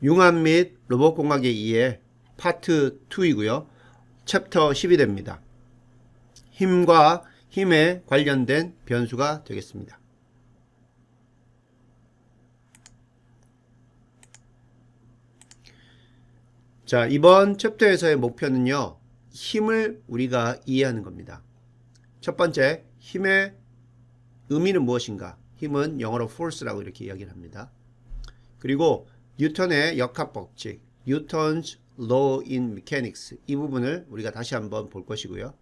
융합 및 로봇공학의 2의 파트 2이고요. 챕터 10이 됩니다. 힘과 힘에 관련된 변수가 되겠습니다. 자, 이번 챕터에서의 목표는요, 힘을 우리가 이해하는 겁니다. 첫 번째, 힘의 의미는 무엇인가? 힘은 영어로 force라고 이렇게 이야기를 합니다. 그리고 뉴턴의 역학 법칙, Newton's Law in Mechanics, 이 부분을 우리가 다시 한번 볼 것이고요.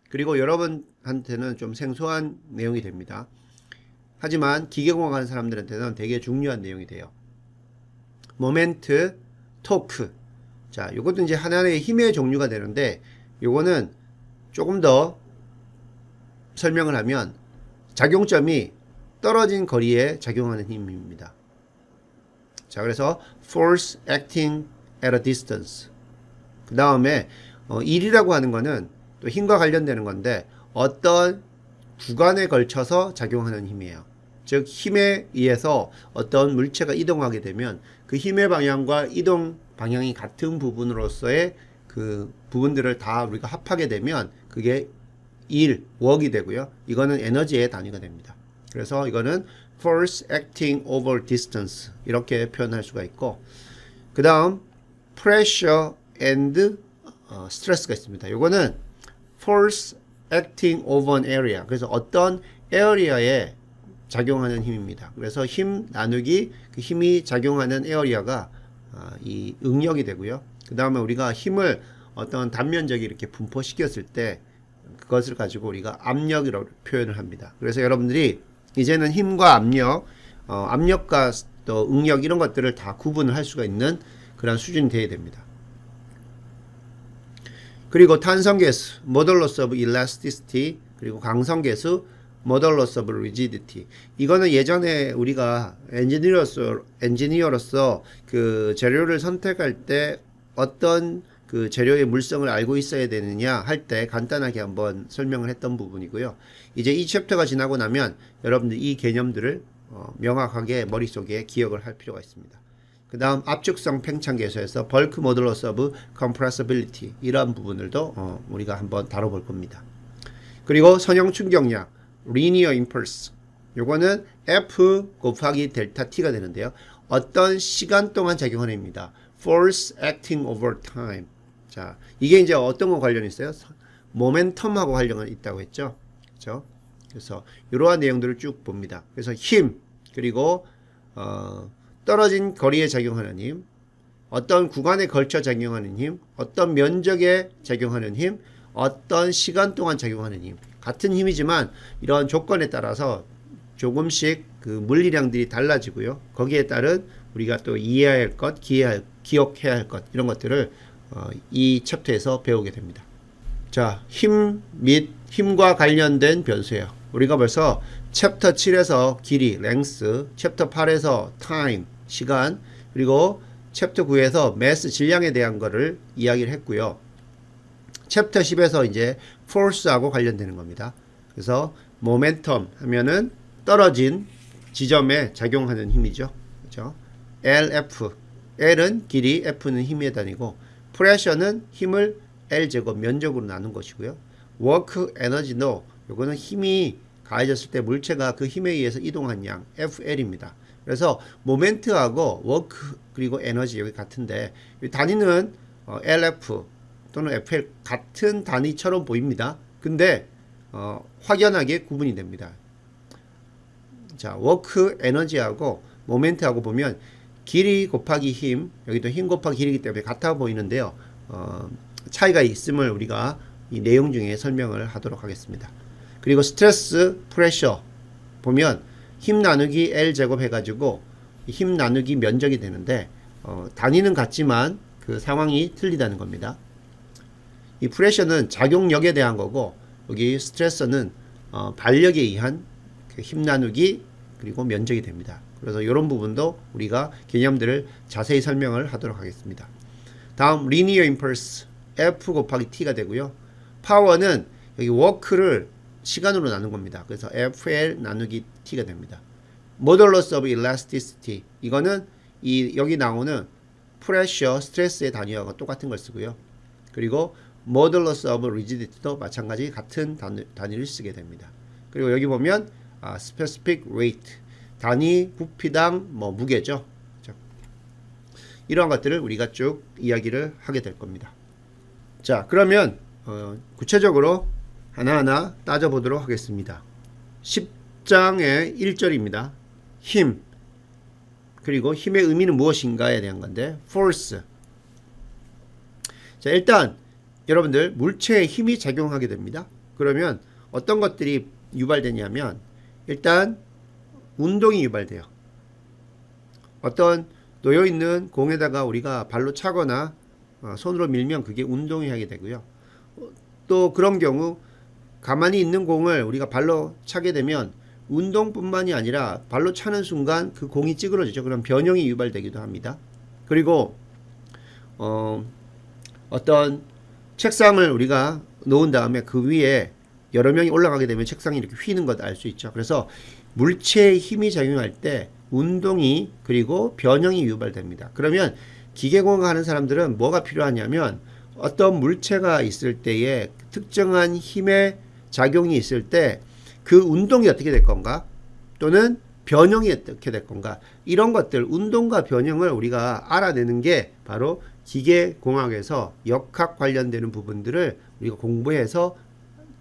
그리고 여러분한테는 좀 생소한 내용이 됩니다. 하지만 기계공학 하는 사람들한테는 되게 중요한 내용이 돼요. 모멘트, 토크. 자, 요것도 이제 하나의 힘의 종류가 되는데, 요거는 조금 더 설명을 하면 작용점이 떨어진 거리에 작용하는 힘입니다. 자, 그래서 force acting at a distance. 그 다음에 일이라고 하는 거는 또 힘과 관련되는 건데 어떤 구간에 걸쳐서 작용하는 힘이에요. 즉 힘에 의해서 어떤 물체가 이동하게 되면 그 힘의 방향과 이동 방향이 같은 부분으로서의 그 부분들을 다 우리가 합하게 되면 그게 work이 되고요. 이거는 에너지의 단위가 됩니다. 그래서 이거는 force acting over distance 이렇게 표현할 수가 있고, 그 다음 pressure and stress가 있습니다. 이거는 force acting over an area, 그래서 어떤 에어리아에 작용하는 힘입니다. 그래서 힘 나누기 그 힘이 작용하는 에어리아가 이 응력이 되고요. 그 다음에 우리가 힘을 어떤 단면적이 이렇게 분포시켰을 때 그것을 가지고 우리가 압력이라고 표현을 합니다. 그래서 여러분들이 이제는 힘과 압력, 압력과 또 응력 이런 것들을 다 구분을 할 수가 있는 그런 수준이 되어야 됩니다. 그리고 탄성계수, modulus of elasticity, 그리고 강성계수, modulus of rigidity. 이거는 예전에 우리가 엔지니어로서 그 재료를 선택할 때 어떤 그 재료의 물성을 알고 있어야 되느냐 할 때 간단하게 한번 설명을 했던 부분이고요. 이제 이 챕터가 지나고 나면 여러분들 이 개념들을 명확하게 머릿속에 기억을 할 필요가 있습니다. 그 다음 압축성 팽창계수에서 bulk modulus of compressibility 이러한 부분들도 우리가 한번 다뤄볼 겁니다. 그리고 선형 충격량 linear impulse, 요거는 F 곱하기 델타 T가 되는데요. 어떤 시간 동안 작용하는 힘입니다. force acting over time. 자, 이게 이제 어떤 거 관련이 있어요? 모멘텀하고 관련이 있다고 했죠. 그렇죠? 그래서 이러한 내용들을 쭉 봅니다. 그래서 힘, 그리고 떨어진 거리에 작용하는 힘, 어떤 구간에 걸쳐 작용하는 힘, 어떤 면적에 작용하는 힘, 어떤 시간 동안 작용하는 힘. 같은 힘이지만 이러한 조건에 따라서 조금씩 그 물리량들이 달라지고요. 거기에 따른 우리가 또 이해해야 할 것, 기억해야 할 것, 이런 것들을 이 챕터에서 배우게 됩니다. 자, 힘 및 힘과 관련된 변수예요. 우리가 벌써 챕터 7에서 길이, length, 챕터 8에서 time, 시간, 그리고 챕터 9에서 mass, 질량에 대한 거를 이야기를 했고요. 챕터 10에서 이제 force하고 관련되는 겁니다. 그래서 momentum 하면은 떨어진 지점에 작용하는 힘이죠. 그렇죠? LF, L은 길이, F는 힘의 단위고, pressure는 힘을 L제곱 면적으로 나눈 것이고요. work, energy, no, 요거는 힘이 가해졌을 때 물체가 그 힘에 의해서 이동한 양, FL입니다. 그래서 모멘트하고 work 그리고 에너지 여기 같은데 단위는 LF 또는 FL 같은 단위처럼 보입니다. 근데 확연하게 구분이 됩니다. 자, 워크 에너지하고 모멘트하고 보면 길이 곱하기 힘, 여기도 힘 곱하기 길이기 때문에 같아 보이는데요. 차이가 있음을 우리가 이 내용 중에 설명을 하도록 하겠습니다. 그리고 스트레스, 프레셔 보면 힘 나누기 L 제곱 해가지고 힘 나누기 면적이 되는데 단위는 같지만 그 상황이 틀리다는 겁니다. 이 프레셔는 작용력에 대한 거고, 여기 스트레스는 발력에 의한 그 힘 나누기 그리고 면적이 됩니다. 그래서 이런 부분도 우리가 개념들을 자세히 설명을 하도록 하겠습니다. 다음 linear impulse F 곱하기 T가 되고요. 파워는 여기 워크를 시간으로 나눈 겁니다. 그래서 FL 나누기 T가 됩니다. modulus of elasticity, 이거는 여기 나오는 pressure, 스트레스의 단위와 똑같은 걸 쓰고요. 그리고 modulus of rigidity도 마찬가지 같은 단위를 쓰게 됩니다. 그리고 여기 보면 specific weight, 단위 부피당 무게죠. 그렇죠? 이러한 것들을 우리가 쭉 이야기를 하게 될 겁니다. 자, 그러면 구체적으로 하나하나 따져보도록 하겠습니다. 10장의 1절입니다. 힘, 그리고 힘의 의미는 무엇인가에 대한 건데 force. 자, 일단 여러분들 물체에 힘이 작용하게 됩니다. 그러면 어떤 것들이 유발되냐면 일단 운동이 유발돼요. 어떤 놓여있는 공에다가 우리가 발로 차거나 손으로 밀면 그게 운동이 하게 되고요. 또 그런 경우 가만히 있는 공을 우리가 발로 차게 되면 운동뿐만이 아니라 발로 차는 순간 그 공이 찌그러지죠. 그럼 변형이 유발되기도 합니다. 그리고 어떤 책상을 우리가 놓은 다음에 그 위에 여러 명이 올라가게 되면 책상이 이렇게 휘는 것 알 수 있죠. 그래서 물체의 힘이 작용할 때 운동이 그리고 변형이 유발됩니다. 그러면 기계공학 하는 사람들은 뭐가 필요하냐면 어떤 물체가 있을 때에 특정한 힘의 작용이 있을 때 그 운동이 어떻게 될 건가 또는 변형이 어떻게 될 건가 이런 것들 운동과 변형을 우리가 알아내는 게 바로 기계공학에서 역학 관련되는 부분들을 우리가 공부해서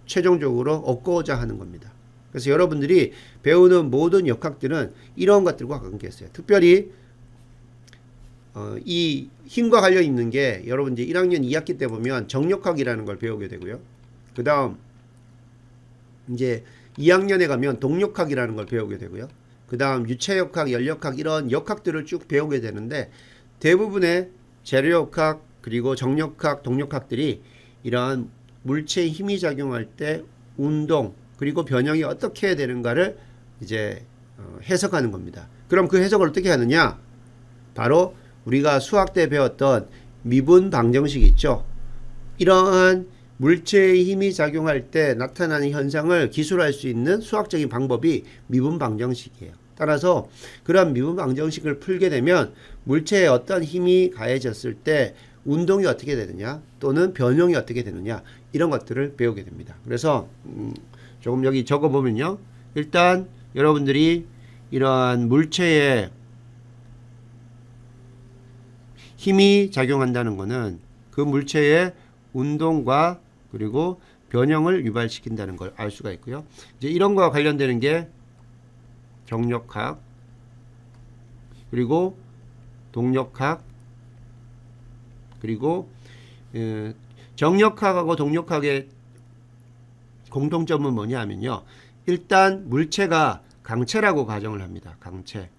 최종적으로 얻고자 하는 겁니다. 그래서 여러분들이 배우는 모든 역학들은 이런 것들과 관계있어요. 특별히 이 힘과 관련 있는 게 여러분 이제 1학년 2학기 때 보면 정력학이라는 걸 배우게 되고요. 그 다음 이제 2학년에 가면 동력학이라는 걸 배우게 되고요. 그 다음 유체역학, 연력학 이런 역학들을 쭉 배우게 되는데 대부분의 재료역학 그리고 정력학, 동력학들이 이러한 물체의 힘이 작용할 때 운동 그리고 변형이 어떻게 되는가를 이제 해석하는 겁니다. 그럼 그 해석을 어떻게 하느냐? 바로 우리가 수학 때 배웠던 미분 방정식 있죠. 이러한 물체의 힘이 작용할 때 나타나는 현상을 기술할 수 있는 수학적인 방법이 미분 방정식이에요. 따라서 그런 미분 방정식을 풀게 되면 물체에 어떤 힘이 가해졌을 때 운동이 어떻게 되느냐 또는 변형이 어떻게 되느냐 이런 것들을 배우게 됩니다. 그래서 조금 여기 적어보면요. 일단 여러분들이 이러한 물체에 힘이 작용한다는 것은 그 물체의 운동과 그리고 변형을 유발시킨다는 걸 알 수가 있고요. 이제 이런 거와 관련되는 게 정력학 그리고 동력학 그리고 정력학하고 동력학의 공통점은 뭐냐면요. 일단 물체가 강체라고 가정을 합니다. 강체.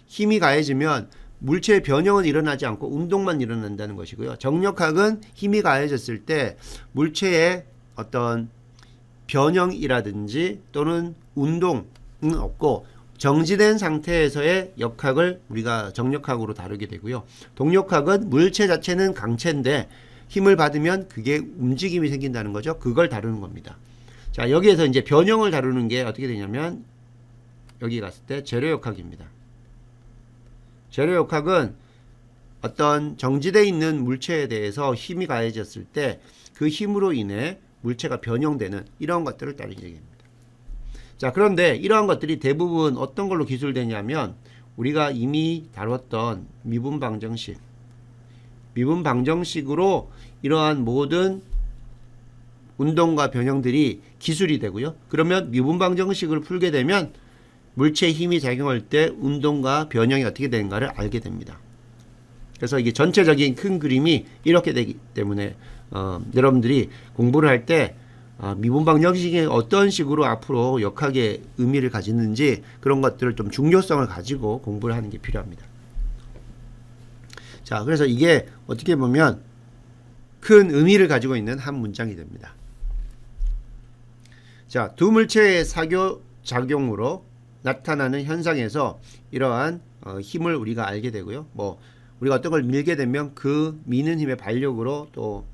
힘이 가해지면 물체의 변형은 일어나지 않고 운동만 일어난다는 것이고요. 정력학은 힘이 가해졌을 때 물체의 어떤 변형이라든지 또는 운동은 없고 정지된 상태에서의 역학을 우리가 정력학으로 다루게 되고요. 동력학은 물체 자체는 강체인데 힘을 받으면 그게 움직임이 생긴다는 거죠. 그걸 다루는 겁니다. 자, 여기에서 이제 변형을 다루는 게 어떻게 되냐면 여기 갔을 때 재료역학입니다. 재료역학은 어떤 정지되어 있는 물체에 대해서 힘이 가해졌을 때 그 힘으로 인해 물체가 변형되는 이런 것들을 다루는 얘기입니다. 자, 그런데 이러한 것들이 대부분 어떤 걸로 기술되냐면 우리가 이미 다뤘던 미분 방정식으로 이러한 모든 운동과 변형들이 기술이 되고요. 그러면 미분 방정식을 풀게 되면 물체의 힘이 작용할 때 운동과 변형이 어떻게 되는가를 알게 됩니다. 그래서 이게 전체적인 큰 그림이 이렇게 되기 때문에 여러분들이 공부를 할 때 미분 방정식이 어떤 식으로 앞으로 역학의 의미를 가지는지 그런 것들을 좀 중요성을 가지고 공부를 하는 게 필요합니다. 자, 그래서 이게 어떻게 보면 큰 의미를 가지고 있는 한 문장이 됩니다. 자, 두 물체의 사교 작용으로 나타나는 현상에서 이러한 힘을 우리가 알게 되고요. 뭐 우리가 어떤 걸 밀게 되면 그 미는 힘의 발력으로 또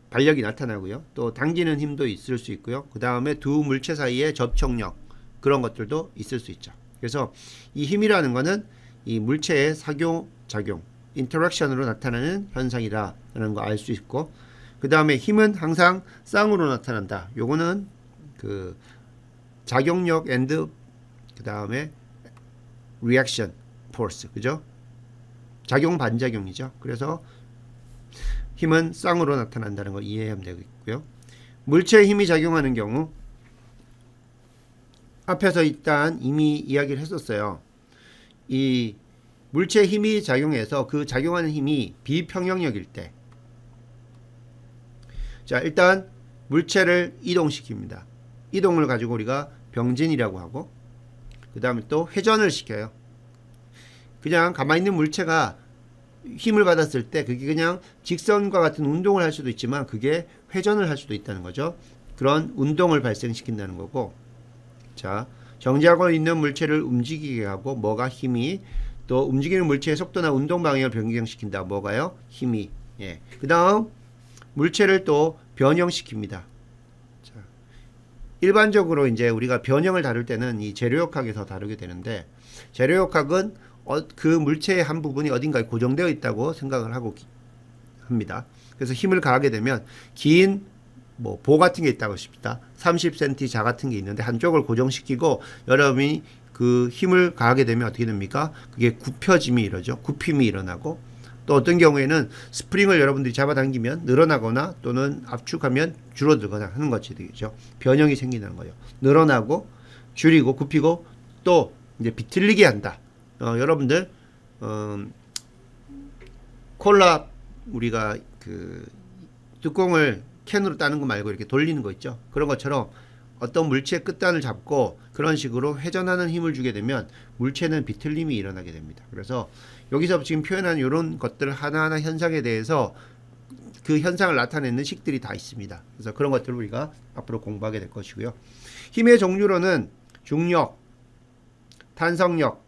발력이 나타나고요. 또 당기는 힘도 있을 수 있고요. 그 다음에 두 물체 사이의 접촉력 그런 것들도 있을 수 있죠. 그래서 이 힘이라는 것은 이 물체의 사교 작용 인터랙션으로 나타나는 현상이다라는 거 알 수 있고, 그 다음에 힘은 항상 쌍으로 나타난다. 요거는 그 작용력 and 그 다음에 reaction force, 그죠? 작용 반작용이죠. 그래서 힘은 쌍으로 나타난다는 걸 이해하면 되겠고요. 물체에 힘이 작용하는 경우, 앞에서 일단 이미 이야기를 했었어요. 이 물체에 힘이 작용해서 그 작용하는 힘이 비평형력일 때, 자, 일단 물체를 이동시킵니다. 이동을 가지고 우리가 병진이라고 하고, 그 다음에 또 회전을 시켜요. 그냥 가만히 있는 물체가 힘을 받았을 때 그게 그냥 직선과 같은 운동을 할 수도 있지만 그게 회전을 할 수도 있다는 거죠. 그런 운동을 발생시킨다는 거고, 자, 정지하고 있는 물체를 움직이게 하고, 뭐가 힘이, 또 움직이는 물체의 속도나 운동 방향을 변경시킨다. 뭐가요? 힘이. 예. 그 다음 물체를 또 변형시킵니다. 자, 일반적으로 이제 우리가 변형을 다룰 때는 이 재료역학에서 다루게 되는데, 재료역학은 그 물체의 한 부분이 어딘가에 고정되어 있다고 생각을 하고 합니다. 그래서 힘을 가하게 되면 긴 뭐 보 같은 게 있다고 싶다. 30cm 자 같은 게 있는데 한쪽을 고정시키고 여러분이 그 힘을 가하게 되면 어떻게 됩니까? 그게 굽혀짐이 이러죠. 굽힘이 일어나고, 또 어떤 경우에는 스프링을 여러분들이 잡아당기면 늘어나거나 또는 압축하면 줄어들거나 하는 것이 되겠죠. 변형이 생기는 거예요. 늘어나고 줄이고 굽히고 또 이제 비틀리게 한다. 여러분들 콜라 우리가 그 뚜껑을 캔으로 따는 거 말고 이렇게 돌리는 거 있죠. 그런 것처럼 어떤 물체의 끝단을 잡고 그런 식으로 회전하는 힘을 주게 되면 물체는 비틀림이 일어나게 됩니다. 그래서 여기서 지금 표현한 이런 것들 하나하나 현상에 대해서 그 현상을 나타내는 식들이 다 있습니다. 그래서 그런 것들을 우리가 앞으로 공부하게 될 것이고요. 힘의 종류로는 중력, 탄성력,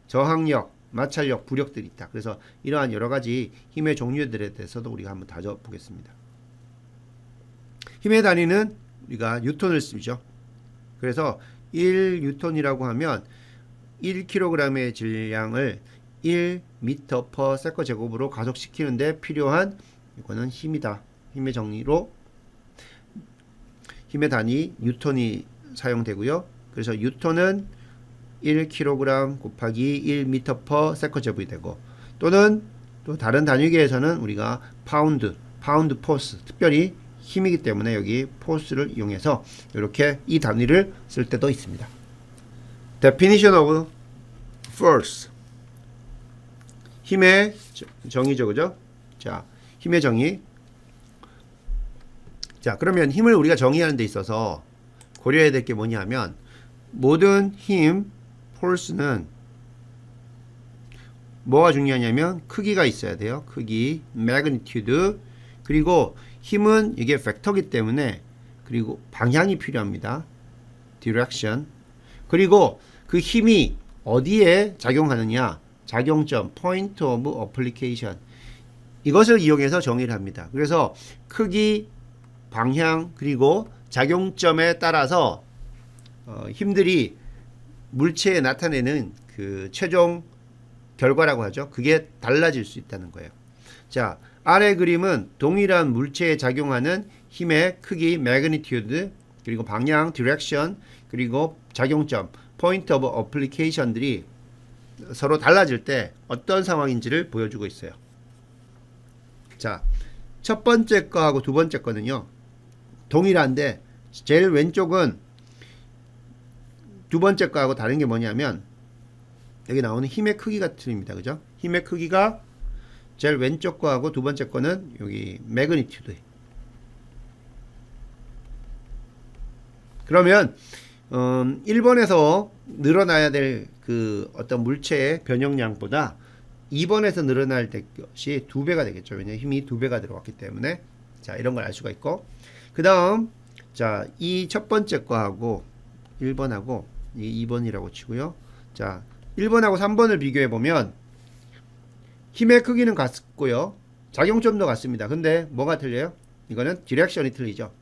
저항력, 마찰력, 부력들이 있다. 그래서 이러한 여러 가지 힘의 종류들에 대해서도 우리가 한번 다져보겠습니다. 힘의 단위는 우리가 뉴턴을 쓰죠. 그래서 1뉴턴이라고 하면 1kg의 질량을 1m/s 제곱으로 가속시키는데 필요한 이거는 힘이다. 힘의 정리로 힘의 단위 뉴턴이 사용되고요. 그래서 뉴턴은 1kg 곱하기 1m/s 제곱이 되고, 또는 또 다른 단위계에서는 우리가 파운드 포스, 특별히 힘이기 때문에 여기 포스를 이용해서 이렇게 이 단위를 쓸 때도 있습니다. Definition of force. 힘의 정의죠, 그죠? 자, 힘의 정의. 자, 그러면 힘을 우리가 정의하는 데 있어서 고려해야 될 게 뭐냐 하면, 모든 힘, force는 뭐가 중요하냐면 크기가 있어야 돼요. 크기, magnitude. 그리고 힘은 이게 벡터기 때문에, 그리고 방향이 필요합니다. direction. 그리고 그 힘이 어디에 작용하느냐, 작용점, point of application. 이것을 이용해서 정의를 합니다. 그래서 크기, 방향, 그리고 작용점에 따라서 힘들이 물체에 나타내는 그 최종 결과라고 하죠. 그게 달라질 수 있다는 거예요. 자, 아래 그림은 동일한 물체에 작용하는 힘의 크기, magnitude, 그리고 방향, direction, 그리고 작용점, point of application들이 서로 달라질 때 어떤 상황인지를 보여주고 있어요. 자, 첫 번째 거하고 두 번째 거는요, 동일한데 제일 왼쪽은 두 번째 거하고 다른 게 뭐냐면, 여기 나오는 힘의 크기가 틀립니다. 그죠? 힘의 크기가 제일 왼쪽 거하고 두 번째 거는 여기 매그니튜드. 그러면 1번에서 늘어나야 될 그 어떤 물체의 변형량보다 2번에서 늘어날 것이 2배가 되겠죠. 왜냐하면 힘이 2배가 들어갔기 때문에. 자, 이런 걸 알 수가 있고, 그 다음 자, 이 첫 번째 거하고 1번하고 이 2번이라고 치고요. 자, 1번하고 3번을 비교해 보면 힘의 크기는 같고요. 작용점도 같습니다. 근데 뭐가 틀려요? 이거는 디렉션이 틀리죠.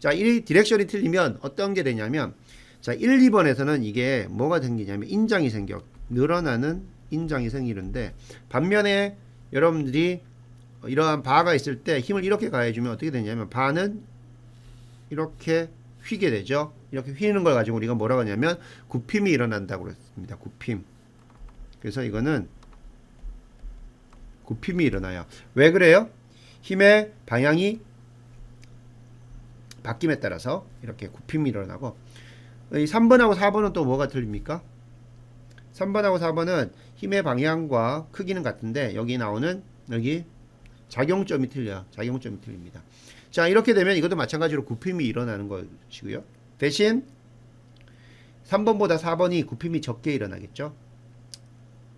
자, 이 디렉션이 틀리면 어떤 게 되냐면, 자, 1, 2번에서는 이게 뭐가 생기냐면 인장이 생겨. 늘어나는 인장이 생기는데, 반면에 여러분들이 이러한 바가 있을 때 힘을 이렇게 가해주면 어떻게 되냐면 바는 이렇게 휘게 되죠. 이렇게 휘는 걸 가지고 우리가 뭐라고 하냐면 굽힘이 일어난다고 그랬습니다. 굽힘. 그래서 이거는 굽힘이 일어나요. 왜 그래요? 힘의 방향이 바뀜에 따라서 이렇게 굽힘이 일어나고, 이 3번하고 4번은 또 뭐가 틀립니까? 3번하고 4번은 힘의 방향과 크기는 같은데 여기 나오는 여기 작용점이 틀려요. 작용점이 틀립니다. 자, 이렇게 되면 이것도 마찬가지로 굽힘이 일어나는 것이고요. 대신 3번보다 4번이 굽힘이 적게 일어나겠죠.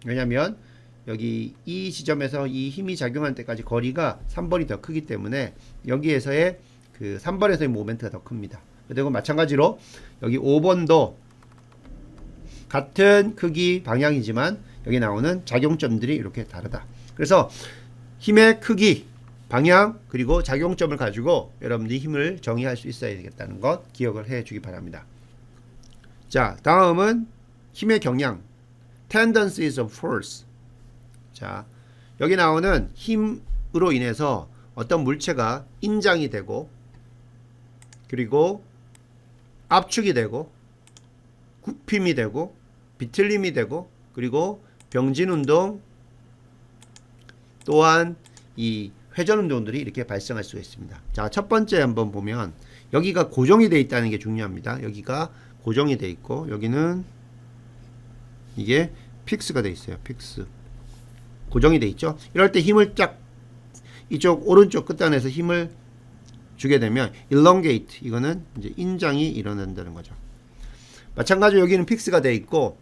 왜냐하면 여기 이 지점에서 이 힘이 작용할 때까지 거리가 3번이 더 크기 때문에 여기에서의 그 3번에서의 모멘트가 더 큽니다. 그리고 마찬가지로 여기 5번도 같은 크기 방향이지만 여기 나오는 작용점들이 이렇게 다르다. 그래서 힘의 크기, 방향, 그리고 작용점을 가지고 여러분들이 힘을 정의할 수 있어야 되겠다는 것 기억을 해 주기 바랍니다. 자, 다음은 힘의 경향, tendencies of force. 자, 여기 나오는 힘으로 인해서 어떤 물체가 인장이 되고, 그리고 압축이 되고, 굽힘이 되고, 비틀림이 되고, 그리고 병진운동, 또한 이 회전운동들이 이렇게 발생할 수가 있습니다. 자, 첫 번째 한번 보면 여기가 고정이 되어 있다는 게 중요합니다. 여기가 고정이 되어 있고, 여기는 이게 픽스가 되어 있어요. 픽스. 고정이 되어 있죠. 이럴 때 힘을 쫙 이쪽 오른쪽 끝단에서 힘을 주게 되면 elongate, 이거는 이제 인장이 일어난다는 거죠. 마찬가지로 여기는 픽스가 되어 있고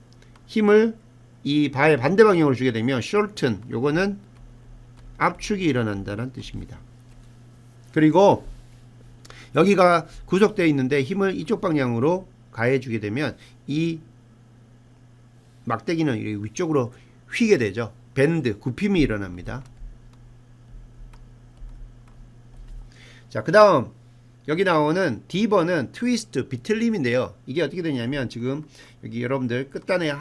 힘을 이 바의 반대 방향으로 주게 되면 shorten, 요거는 압축이 일어난다는 뜻입니다. 그리고 여기가 구속되어 있는데 힘을 이쪽 방향으로 가해 주게 되면 이 막대기는 위쪽으로 휘게 되죠. 밴드, 굽힘이 일어납니다. 자, 그 다음 여기 나오는 D번은 트위스트, 비틀림인데요. 이게 어떻게 되냐면 지금 여기 여러분들 끝단에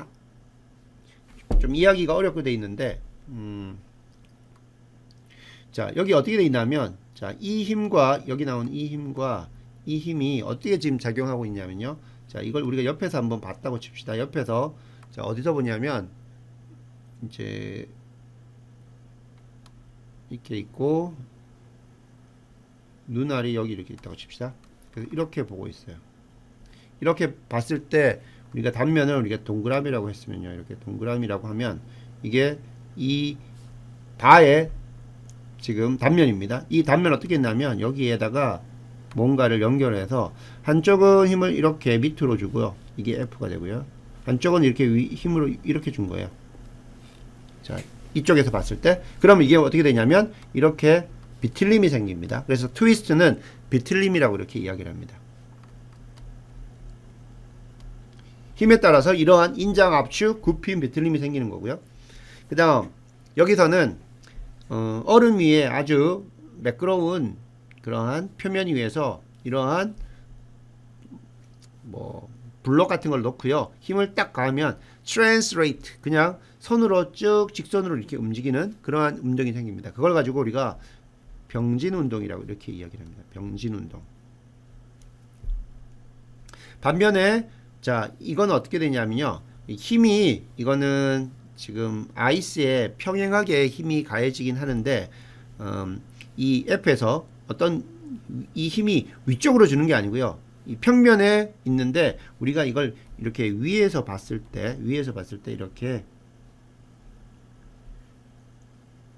좀 이해하기가 어렵게 되어 있는데 자, 여기 어떻게 되어 있냐면, 자, 이 힘과 여기 나온 이 힘과 이 힘이 어떻게 지금 작용하고 있냐면요. 자, 이걸 우리가 옆에서 한번 봤다고 칩시다. 옆에서, 자, 어디서 보냐면 이제 이렇게 있고 눈알이 여기 이렇게 있다고 칩시다. 그래서 이렇게 보고 있어요. 이렇게 봤을 때 우리가 단면을 우리가 동그라미라고 했으면요. 이렇게 동그라미라고 하면 이게 이 바의 지금 단면입니다. 이 단면 어떻게 했냐면 여기에다가 뭔가를 연결해서 한쪽은 힘을 이렇게 밑으로 주고요. 이게 F가 되고요. 한쪽은 이렇게 힘으로 이렇게 준 거예요. 자, 이쪽에서 봤을 때 그럼 이게 어떻게 되냐면 이렇게 비틀림이 생깁니다. 그래서 트위스트는 비틀림이라고 이렇게 이야기를 합니다. 힘에 따라서 이러한 인장, 압축, 굽힘, 비틀림이 생기는 거고요. 그 다음 여기서는 얼음 위에 아주 매끄러운 그러한 표면 위에서 이러한 뭐 블록 같은 걸 놓고요. 힘을 딱 가하면 translate, 그냥 손으로 쭉 직선으로 이렇게 움직이는 그러한 운동이 생깁니다. 그걸 가지고 우리가 병진 운동이라고 이렇게 이야기를 합니다. 병진 운동. 반면에 자, 이건 어떻게 되냐면요. 힘이 이거는 지금 아이스에 평행하게 힘이 가해지긴 하는데 이 F에서 어떤 이 힘이 위쪽으로 주는 게 아니고요. 이 평면에 있는데 우리가 이걸 이렇게 위에서 봤을 때 이렇게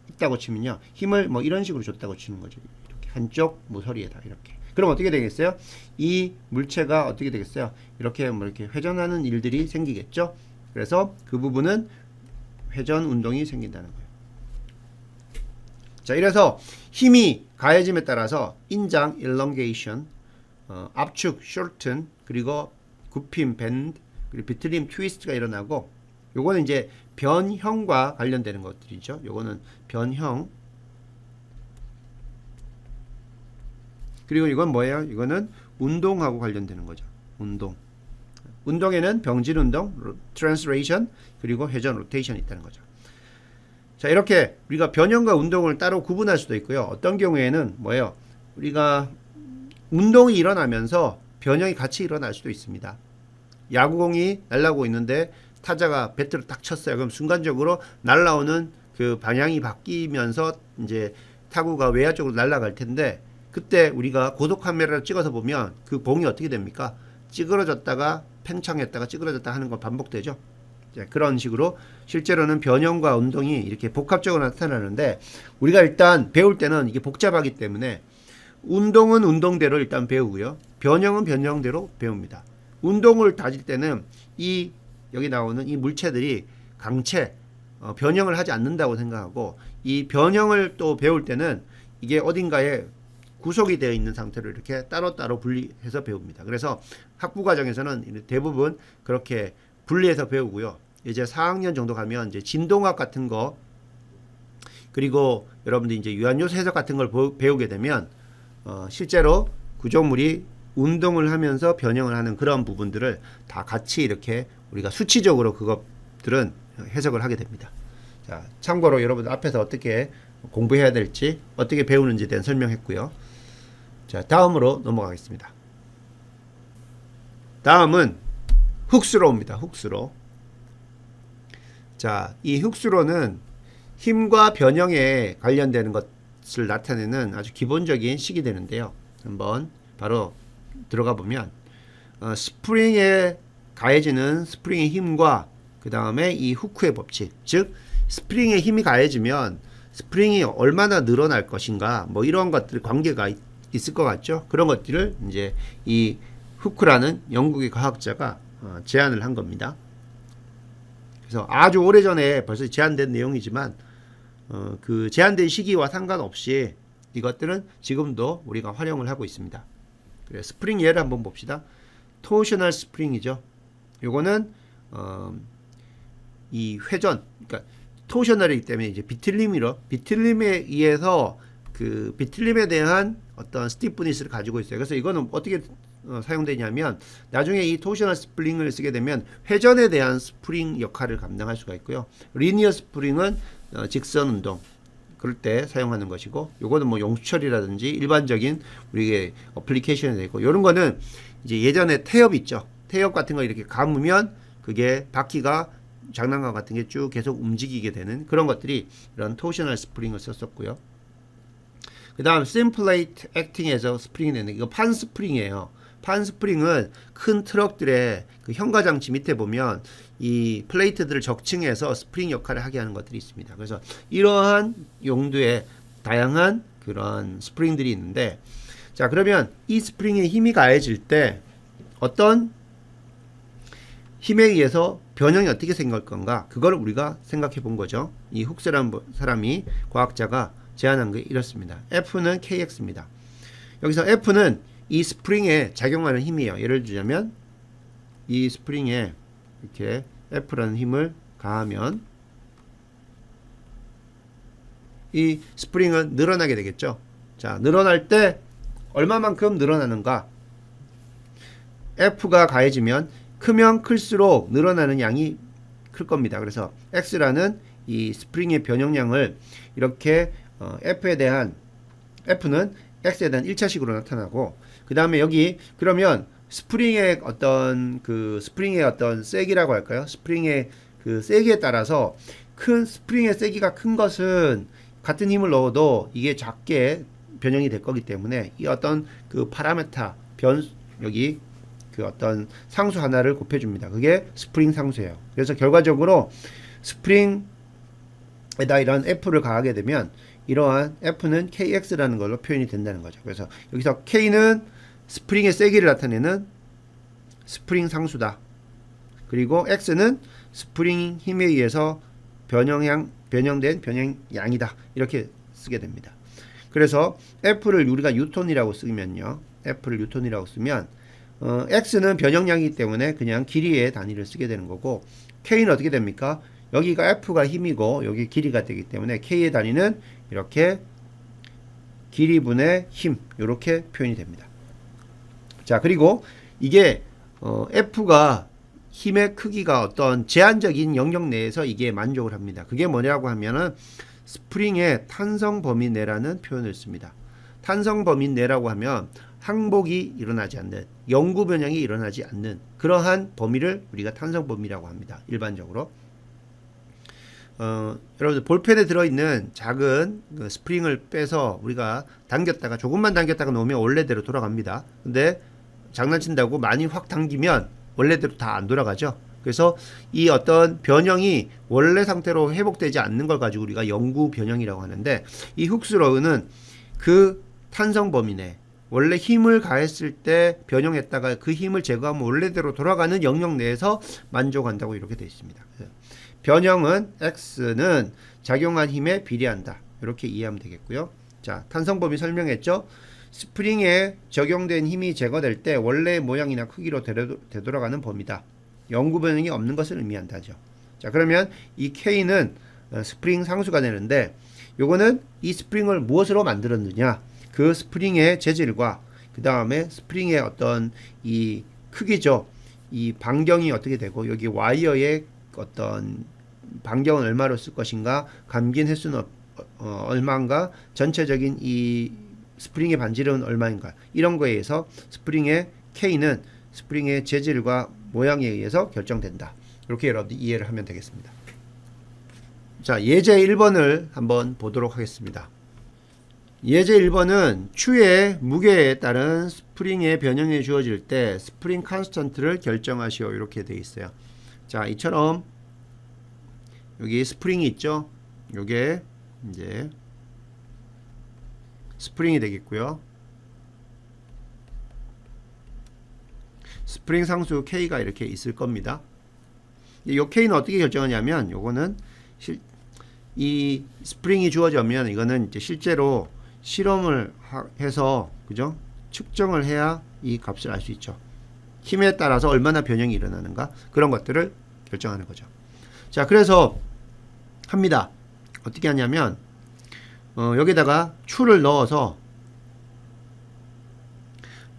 있다고 치면요. 힘을 뭐 이런 식으로 줬다고 치는 거죠. 이렇게 한쪽 모서리에다 이렇게. 그럼 어떻게 되겠어요? 이 물체가 어떻게 되겠어요? 이렇게 뭐 이렇게 회전하는 일들이 생기겠죠. 그래서 그 부분은 회전 운동이 생긴다는 거예요. 자, 이래서 힘이 가해짐에 따라서 인장, elongation, 압축, shorten, 그리고 굽힘, bend, 그리고 비틀림, twist가 일어나고, 요거는 이제 변형과 관련되는 것들이죠. 요거는 변형. 그리고 이건 뭐예요? 이거는 운동하고 관련되는 거죠. 운동. 운동에는 병진 운동, translation, 그리고 회전, rotation이 있다는 거죠. 자, 이렇게 우리가 변형과 운동을 따로 구분할 수도 있고요. 어떤 경우에는 뭐예요? 우리가 운동이 일어나면서 변형이 같이 일어날 수도 있습니다. 야구공이 날아오고 있는데 타자가 배트를 딱 쳤어요. 그럼 순간적으로 날아오는 그 방향이 바뀌면서 이제 타구가 외야 쪽으로 날아갈 텐데, 그때 우리가 고속 카메라를 찍어서 보면 그 공이 어떻게 됩니까? 찌그러졌다가 팽창했다가 찌그러졌다 하는 건 반복되죠. 그런 식으로 실제로는 변형과 운동이 이렇게 복합적으로 나타나는데, 우리가 일단 배울 때는 이게 복잡하기 때문에 운동은 운동대로 일단 배우고요. 변형은 변형대로 배웁니다. 운동을 다질 때는 이 여기 나오는 이 물체들이 강체 변형을 하지 않는다고 생각하고, 이 변형을 또 배울 때는 이게 어딘가에 구속이 되어 있는 상태로 이렇게 따로따로 분리해서 배웁니다. 그래서 학부 과정에서는 대부분 그렇게 분리해서 배우고요. 이제 4학년 정도 가면 이제 진동학 같은 거, 그리고 여러분들이 이제 유한요소 해석 같은 걸 배우게 되면 실제로 구조물이 운동을 하면서 변형을 하는 그런 부분들을 다 같이 이렇게 우리가 수치적으로 그것들은 해석을 하게 됩니다. 자, 참고로 여러분들 앞에서 어떻게 공부해야 될지, 어떻게 배우는지에 대한 설명했고요. 자, 다음으로 넘어가겠습니다. 다음은 훅스로입니다. 훅스로. 자, 이 훅스로는 힘과 변형에 관련되는 것을 나타내는 아주 기본적인 식이 되는데요. 한번 바로 들어가 보면 스프링에 가해지는 스프링의 힘과 그 다음에 이 후크의 법칙, 즉 스프링의 힘이 가해지면 스프링이 얼마나 늘어날 것인가, 뭐 이런 것들 관계가 있을 것 같죠. 그런 것들을 이제 이 후크라는 영국의 과학자가 제안을 한 겁니다. 그래서 아주 오래전에 벌써 제안된 내용이지만 그 제안된 시기와 상관없이 이것들은 지금도 우리가 활용을 하고 있습니다. 그래, 스프링 예를 한번 봅시다. 토셔널 스프링이죠. 요거는 이 회전, 그러니까 토셔널이기 때문에 이제 비틀림에 의해서 그 비틀림에 대한 어떤 스티프니스를 가지고 있어요. 그래서 이거는 어떻게 사용되냐면, 나중에 이 토셔널 스프링을 쓰게 되면 회전에 대한 스프링 역할을 감당할 수가 있고요. 리니어 스프링은 직선 운동 그럴 때 사용하는 것이고, 요거는 뭐 용수철이라든지 일반적인 우리의 어플리케이션이 되고, 요런 거는 이제 예전에 태엽 있죠. 태엽 같은 거 이렇게 감으면 그게 바퀴가 장난감 같은 게 쭉 계속 움직이게 되는 그런 것들이 이런 토셔널 스프링을 썼었고요. 그 다음 심플레이트 액팅에서 스프링이 되는 이거 판 스프링이에요. 판 스프링은 큰 트럭들의 그 현가장치 밑에 보면 이 플레이트들을 적층해서 스프링 역할을 하게 하는 것들이 있습니다. 그래서 이러한 용도의 다양한 그런 스프링들이 있는데, 자, 그러면 이 스프링에 힘이 가해질 때 어떤 힘에 의해서 변형이 어떻게 생길 건가, 그걸 우리가 생각해 본 거죠. 이 훅스라는 사람이, 과학자가 제안한 게 이렇습니다. F는 KX입니다. 여기서 F는 이 스프링에 작용하는 힘이에요. 예를 들자면 이 스프링에 이렇게 F라는 힘을 가하면 이 스프링은 늘어나게 되겠죠. 자, 늘어날 때 얼마만큼 늘어나는가? F가 가해지면 크면 클수록 늘어나는 양이 클 겁니다. 그래서 X라는 이 스프링의 변형량을 이렇게 F는 X에 대한 1차식으로 나타나고, 그 다음에 여기 그러면 스프링의 어떤 세기라고 할까요? 스프링의 그 세기에 따라서 큰 스프링의 세기가 큰 것은 같은 힘을 넣어도 이게 작게 변형이 될 거기 때문에 이 어떤 그 파라메타 여기 그 어떤 상수 하나를 곱해줍니다. 그게 스프링 상수예요. 그래서 결과적으로 스프링에다 이런 F를 가하게 되면 이러한 F는 KX라는 걸로 표현이 된다는 거죠. 그래서 여기서 K는 스프링의 세기를 나타내는 스프링 상수다. 그리고 X는 스프링 힘에 의해서 변형된 변형량이다. 이렇게 쓰게 됩니다. 그래서 F를 우리가 뉴턴이라고 쓰면요. F를 뉴턴이라고 쓰면 X는 변형량이기 때문에 그냥 길이의 단위를 쓰게 되는 거고, K는 어떻게 됩니까? 여기가 F가 힘이고 여기 길이가 되기 때문에 K의 단위는 이렇게 길이분의 힘, 이렇게 표현이 됩니다. 자, 그리고 이게 F가 힘의 크기가 어떤 제한적인 영역 내에서 이게 만족을 합니다. 그게 뭐냐고 하면은 스프링의 탄성 범위 내라는 표현을 씁니다. 탄성 범위 내라고 하면 항복이 일어나지 않는, 영구 변형이 일어나지 않는 그러한 범위를 우리가 탄성 범위라고 합니다. 일반적으로. 여러분들 볼펜에 들어있는 작은 그 스프링을 빼서 우리가 당겼다가 조금만 당겼다가 놓으면 원래대로 돌아갑니다. 근데 장난친다고 많이 확 당기면 원래대로 다 안 돌아가죠. 그래서 이 어떤 변형이 원래 상태로 회복되지 않는 걸 가지고 우리가 영구 변형이라고 하는데, 이 훅스러우는 그 탄성 범위 내 원래 힘을 가했을 때 변형했다가 그 힘을 제거하면 원래대로 돌아가는 영역 내에서 만족한다고 이렇게 되어 있습니다. 변형은 X는 작용한 힘에 비례한다. 이렇게 이해하면 되겠고요. 자, 탄성 범위 설명했죠. 스프링에 적용된 힘이 제거될 때 원래 모양이나 크기로 되돌아가는 범위다. 영구 변형이 없는 것을 의미한다죠. 자, 그러면 이 K는 스프링 상수가 되는데, 요거는 이 스프링을 무엇으로 만들었느냐, 그 스프링의 재질과 그 다음에 스프링의 어떤 이 크기죠. 이 반경이 어떻게 되고 여기 와이어의 어떤 반경은 얼마로 쓸 것인가, 감긴 횟수는 얼마인가, 전체적인 이 스프링의 반지름은 얼마인가, 이런 거에 의해서 스프링의 K는 스프링의 재질과 모양에 의해서 결정된다. 이렇게 여러분들 이해를 하면 되겠습니다. 자, 예제 1번을 한번 보도록 하겠습니다. 예제 1번은 추의 무게에 따른 스프링의 변형이 주어질 때 스프링 컨스턴트를 결정하시오. 이렇게 되어 있어요. 자, 이처럼 여기 스프링이 있죠. 요게 이제 스프링이 되겠고요. 스프링 상수 K가 이렇게 있을 겁니다. 이 K는 어떻게 결정하냐면, 요거는 이 스프링이 주어지면 이거는 이제 실제로 실험을 해서, 그죠? 측정을 해야 이 값을 알 수 있죠. 힘에 따라서 얼마나 변형이 일어나는가, 그런 것들을 결정하는 거죠. 자, 그래서 합니다. 어떻게 하냐면, 여기다가 추를 넣어서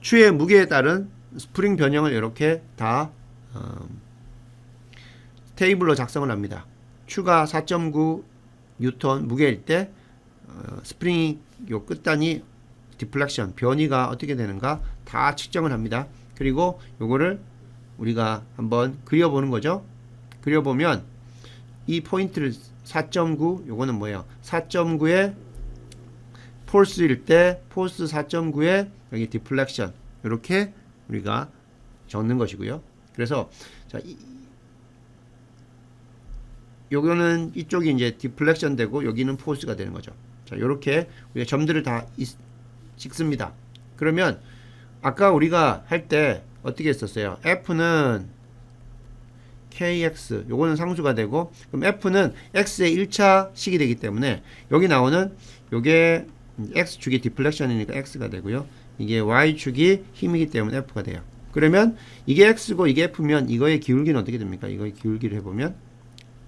추의 무게에 따른 스프링 변형을 이렇게 다 테이블로 작성을 합니다. 추가 4.9 뉴턴 무게일 때 스프링이 요 끝단이 디플렉션, 변이가 어떻게 되는가 다 측정을 합니다. 그리고 요거를 우리가 한번 그려보는 거죠. 그려보면 이 포인트를 4.9, 요거는 뭐예요? 4.9에 폴스일 때 폴스 4.9에 여기 디플렉션, 이렇게 우리가 적는 것이고요. 그래서 자, 요거는 이쪽이 이제 디플렉션 되고 여기는 폴스가 되는 거죠. 자, 요렇게 우리가 점들을 다 찍습니다. 그러면 아까 우리가 할 때 어떻게 했었어요? F는 KX, 요거는 상수가 되고, 그럼 F는 X의 1차식이 되기 때문에 여기 나오는 요게 X축이 디플렉션이니까 X가 되고요. 이게 Y축이 힘이기 때문에 F가 돼요. 그러면 이게 X고 이게 F면 이거의 기울기는 어떻게 됩니까? 이거의 기울기를 해보면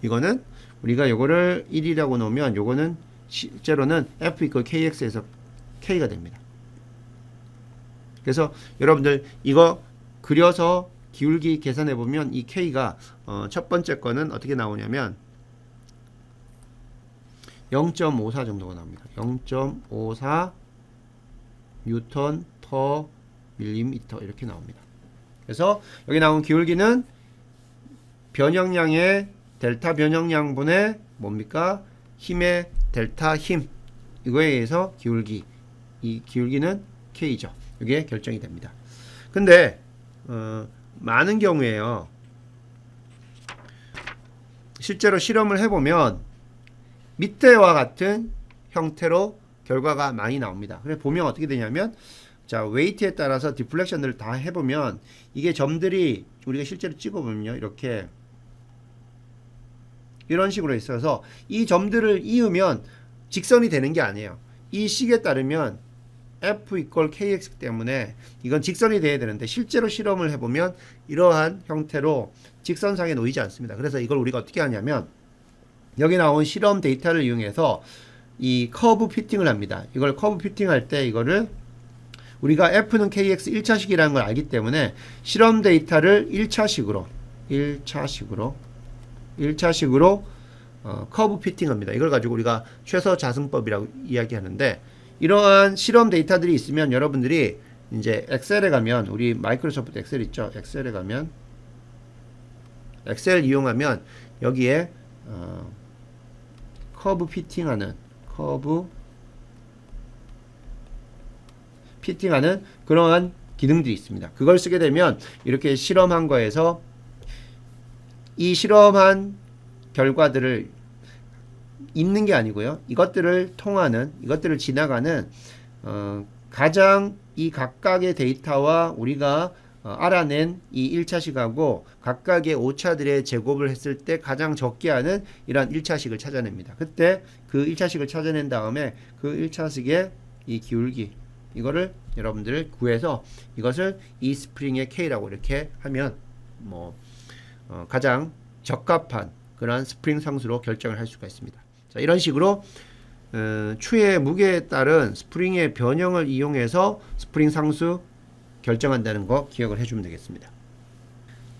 이거는 우리가 요거를 1이라고 놓으면 요거는 실제로는 F 이퀄 KX에서 K가 됩니다. 그래서 여러분들 이거 그려서 기울기 계산해 보면 이 K가 첫 번째 거는 어떻게 나오냐면 0.54 정도가 나옵니다. 0.54 뉴턴 퍼 밀리미터 이렇게 나옵니다. 그래서 여기 나온 기울기는 변형량의 델타 변형량분의 뭡니까? 힘의 델타 힘, 이거에 의해서 기울기, 이 기울기는 K죠. 이게 결정이 됩니다. 근데 많은 경우에요, 실제로 실험을 해보면 밑에와 같은 형태로 결과가 많이 나옵니다. 그래서 보면 어떻게 되냐면, 자, 웨이트에 따라서 디플렉션을 다 해보면 이게 점들이 우리가 실제로 찍어보면요, 이렇게 이런 식으로 있어서 이 점들을 이으면 직선이 되는 게 아니에요. 이 식에 따르면 F 이퀄 KX 때문에 이건 직선이 돼야 되는데 실제로 실험을 해보면 이러한 형태로 직선상에 놓이지 않습니다. 그래서 이걸 우리가 어떻게 하냐면 여기 나온 실험 데이터를 이용해서 이 커브 피팅을 합니다. 이걸 커브 피팅할 때 이거를 우리가 F는 KX 1차식이라는 걸 알기 때문에 실험 데이터를 1차식으로 1차식으로 커브 피팅합니다. 이걸 가지고 우리가 최소 자승법이라고 이야기하는데, 이러한 실험 데이터들이 있으면 여러분들이 이제 엑셀에 가면, 우리 마이크로소프트 엑셀 있죠? 엑셀에 가면 엑셀 이용하면 여기에 커브 피팅하는 그러한 기능들이 있습니다. 그걸 쓰게 되면 이렇게 실험한 거에서 이 실험한 결과들을 있는 게 아니고요. 이것들을 지나가는 가장 이 각각의 데이터와 우리가 알아낸 이 1차식하고 각각의 오차들의 제곱을 했을 때 가장 적게 하는 이러한 1차식을 찾아냅니다. 그때 그 1차식을 찾아낸 다음에 그 1차식의 이 기울기, 이거를 여러분들 구해서 이것을 이 스프링의 K라고 이렇게 하면 가장 적합한 그러한 스프링 상수로 결정을 할 수가 있습니다. 자, 이런 식으로 추의 무게에 따른 스프링의 변형을 이용해서 스프링 상수 결정한다는 거 기억을 해주면 되겠습니다.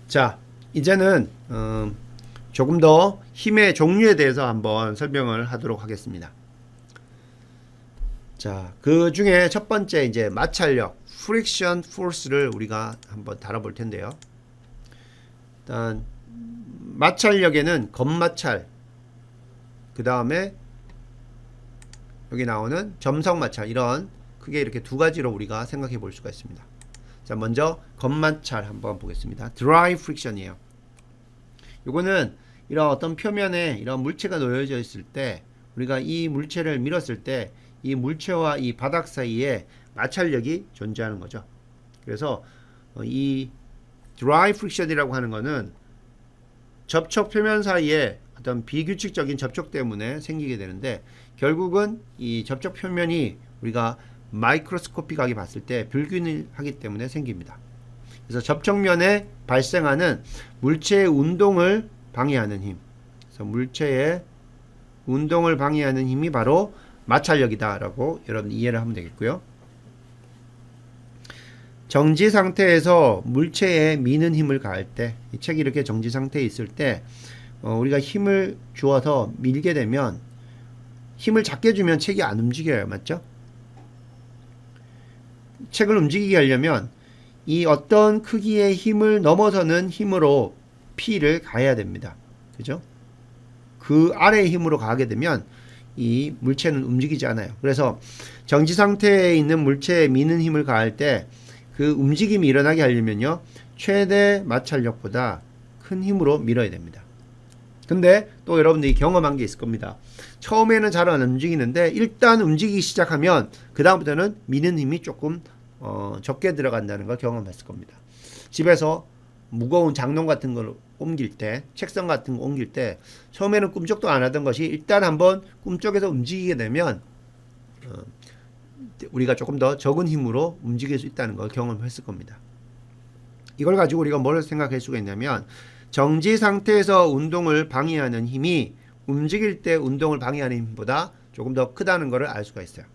자, 이제는 조금 더 힘의 종류에 대해서 한번 설명을 하도록 하겠습니다. 자, 그 중에 첫 번째 이제 마찰력, friction force를 우리가 한번 다뤄볼 텐데요. 일단 마찰력에는 건마찰, 그 다음에 여기 나오는 점성 마찰, 이런 크게 이렇게 두 가지로 우리가 생각해 볼 수가 있습니다. 자, 먼저 건마찰 한번 보겠습니다. dry friction이에요. 요거는 이런 어떤 표면에 이런 물체가 놓여져 있을 때 우리가 이 물체를 밀었을 때 이 물체와 이 바닥 사이에 마찰력이 존재하는 거죠. 그래서 이 dry friction이라고 하는 거는 접촉 표면 사이에 어떤 비규칙적인 접촉 때문에 생기게 되는데, 결국은 이 접촉 표면이 우리가 마이크로스코픽하게 봤을 때 불균일하기 때문에 생깁니다. 그래서 접촉면에 발생하는 물체의 운동을 방해하는 힘, 그래서 물체의 운동을 방해하는 힘이 바로 마찰력이다 라고 여러분 이해를 하면 되겠고요. 정지 상태에서 물체에 미는 힘을 가할 때, 이 책이 이렇게 정지 상태에 있을 때 우리가 힘을 주어서 밀게 되면, 힘을 작게 주면 책이 안 움직여요. 맞죠? 책을 움직이게 하려면 이 어떤 크기의 힘을 넘어서는 힘으로 P를 가해야 됩니다. 그죠? 그 아래의 힘으로 가게 되면 이 물체는 움직이지 않아요. 그래서 정지 상태에 있는 물체에 미는 힘을 가할 때 그 움직임이 일어나게 하려면요, 최대 마찰력보다 큰 힘으로 밀어야 됩니다. 근데 또 여러분들이 경험한 게 있을 겁니다. 처음에는 잘 안 움직이는데 일단 움직이기 시작하면 그 다음부터는 미는 힘이 조금 적게 들어간다는 걸 경험했을 겁니다. 집에서 무거운 장롱 같은 걸 옮길 때, 책상 같은 거 옮길 때 처음에는 꿈쩍도 안 하던 것이 일단 한번 꿈쩍해서 움직이게 되면 우리가 조금 더 적은 힘으로 움직일 수 있다는 걸 경험했을 겁니다. 이걸 가지고 우리가 뭘 생각할 수가 있냐면, 정지 상태에서 운동을 방해하는 힘이 움직일 때 운동을 방해하는 힘보다 조금 더 크다는 것을 알 수가 있어요.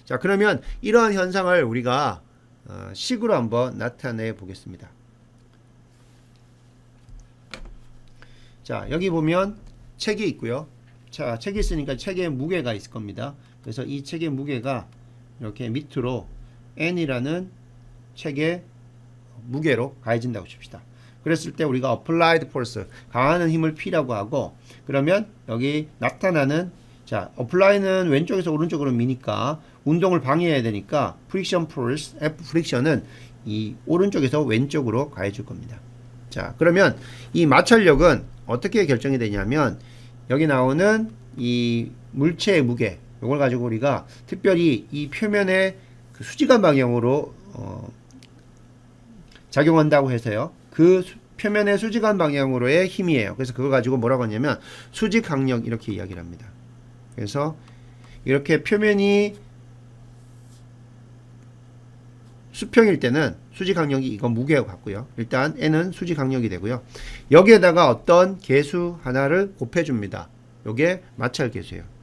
자, 그러면 이러한 현상을 우리가 식으로 한번 나타내 보겠습니다. 자, 여기 보면 책이 있고요. 자, 책이 있으니까 책에 무게가 있을 겁니다. 그래서 이 책의 무게가 이렇게 밑으로 N이라는 책의 무게로 가해진다고 칩시다. 그랬을 때 우리가 applied force, 가하는 힘을 P라고 하고, 그러면 여기 나타나는, 자, apply는 왼쪽에서 오른쪽으로 미니까 운동을 방해해야 되니까 friction force, F friction은 이 오른쪽에서 왼쪽으로 가해줄 겁니다. 자, 그러면 이 마찰력은 어떻게 결정이 되냐면, 여기 나오는 이 물체의 무게, 이걸 가지고 우리가 특별히 이 표면의 그 수직한 방향으로 작용한다고 해서요, 그 표면의 수직한 방향으로의 힘이에요. 그래서 그걸 가지고 뭐라고 하냐면 수직항력, 이렇게 이야기를 합니다. 그래서 이렇게 표면이 수평일 때는 수직항력이 이건 무게와 같고요. 일단 N은 수직항력이 되고요. 여기에다가 어떤 계수 하나를 곱해줍니다. 요게 마찰계수예요.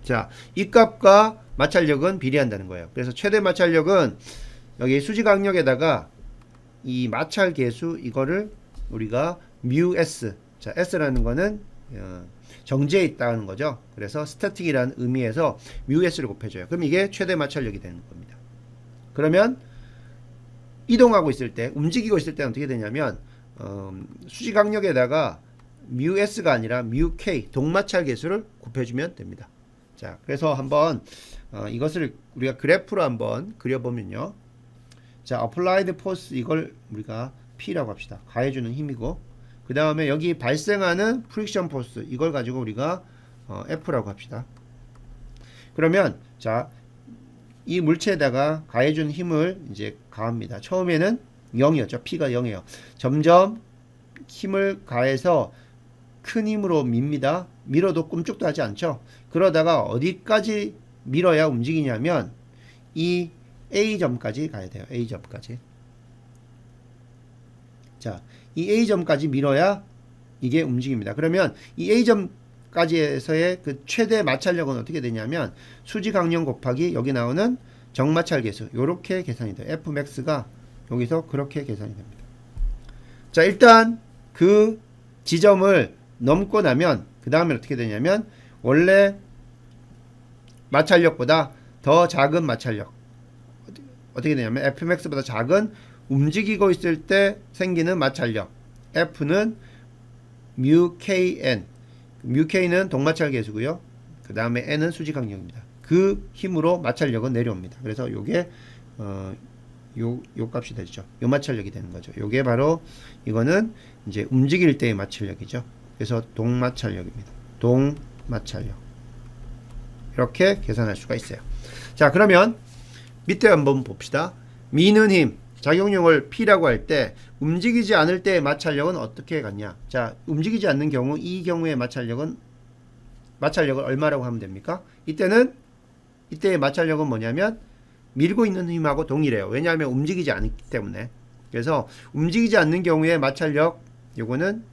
자, 이 값과 마찰력은 비례한다는 거예요. 그래서 최대 마찰력은 여기 수직 악력에다가 이 마찰 계수 이거를 우리가 µs, 자 s라는 거는 정지에 있다는 거죠. 그래서 스태틱이라는 의미에서 µs를 곱해줘요. 그럼 이게 최대 마찰력이 되는 겁니다. 그러면 이동하고 있을 때, 움직이고 있을 때는 어떻게 되냐면 수직 악력에다가 µs가 아니라 µk, 동마찰 계수를 곱해주면 됩니다. 자, 그래서 한번 이것을 우리가 그래프로 한번 그려보면요. 자, applied force 이걸 우리가 P라고 합시다. 가해주는 힘이고, 그 다음에 여기 발생하는 프릭션 포스 이걸 가지고 우리가 F라고 합시다. 그러면 자, 이 물체에다가 가해주는 힘을 이제 가합니다. 처음에는 0이었죠. P가 0이에요. 점점 힘을 가해서 큰 힘으로 밉니다. 밀어도 꿈쩍도 하지 않죠. 그러다가 어디까지 밀어야 움직이냐면 이 A점까지 가야 돼요. A점까지. 자, 이 A점까지 밀어야 이게 움직입니다. 그러면 이 A점까지에서의 그 최대 마찰력은 어떻게 되냐면 수직악력 곱하기 여기 나오는 정마찰 계수 요렇게 계산이 돼요. Fmax가 여기서 그렇게 계산이 됩니다. 자, 일단 그 지점을 넘고 나면 그 다음에 어떻게 되냐면 원래 마찰력보다 더 작은 마찰력 어떻게 되냐면 Fmax보다 작은 움직이고 있을 때 생기는 마찰력 F는 µKN, µK는 동마찰 계수고요. 그 다음에 N은 수직악력입니다. 그 힘으로 마찰력은 내려옵니다. 그래서 요게 요 값이 되죠. 요 마찰력이 되는 거죠. 요게 바로 이거는 이제 움직일 때의 마찰력이죠. 그래서 동마찰력입니다. 동마찰력. 이렇게 계산할 수가 있어요. 자, 그러면 밑에 한번 봅시다. 미는 힘, 작용력을 P라고 할 때 움직이지 않을 때의 마찰력은 어떻게 갔냐? 자, 움직이지 않는 경우 이 경우의 마찰력을 얼마라고 하면 됩니까? 이때의 마찰력은 뭐냐면 밀고 있는 힘하고 동일해요. 왜냐하면 움직이지 않기 때문에. 그래서 움직이지 않는 경우의 마찰력 요거는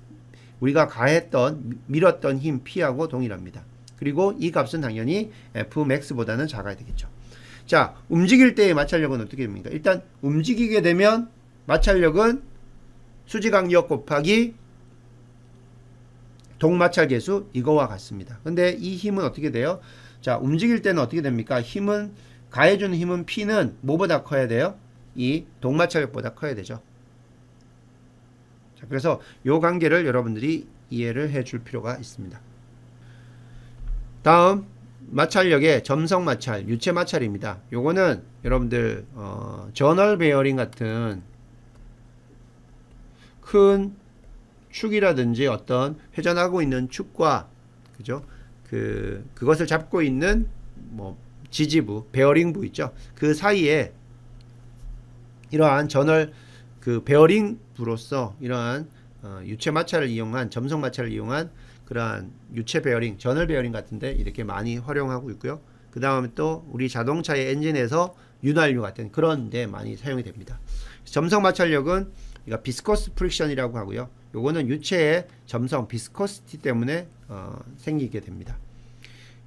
우리가 가했던 밀었던 힘 P하고 동일합니다. 그리고 이 값은 당연히 Fmax보다는 작아야 되겠죠. 자, 움직일 때의 마찰력은 어떻게 됩니까? 일단 움직이게 되면 마찰력은 수직악력 곱하기 동마찰 계수 이거와 같습니다. 근데 이 힘은 어떻게 돼요? 자, 움직일 때는 어떻게 됩니까? 힘은 가해주는 힘은 P는 뭐보다 커야 돼요? 이 동마찰력보다 커야 되죠. 자, 그래서 요 관계를 여러분들이 이해를 해줄 필요가 있습니다. 다음 마찰력의 점성 마찰, 유체 마찰입니다. 요거는 여러분들 저널 베어링 같은 큰 축이라든지 어떤 회전하고 있는 축과 그죠? 그것을 잡고 있는 뭐 지지부, 베어링부 있죠. 그 사이에 이러한 저널 베어링부로서 이러한 유체 마찰을 이용한 점성 마찰을 이용한 그러한 유체 베어링, 저널 베어링 같은데 이렇게 많이 활용하고 있고요. 그 다음에 또 우리 자동차의 엔진에서 윤활유 같은 그런 데 많이 사용이 됩니다. 점성 마찰력은 우리가 비스코스 프릭션이라고 하고요. 요거는 유체의 점성, 비스코시티 때문에 생기게 됩니다.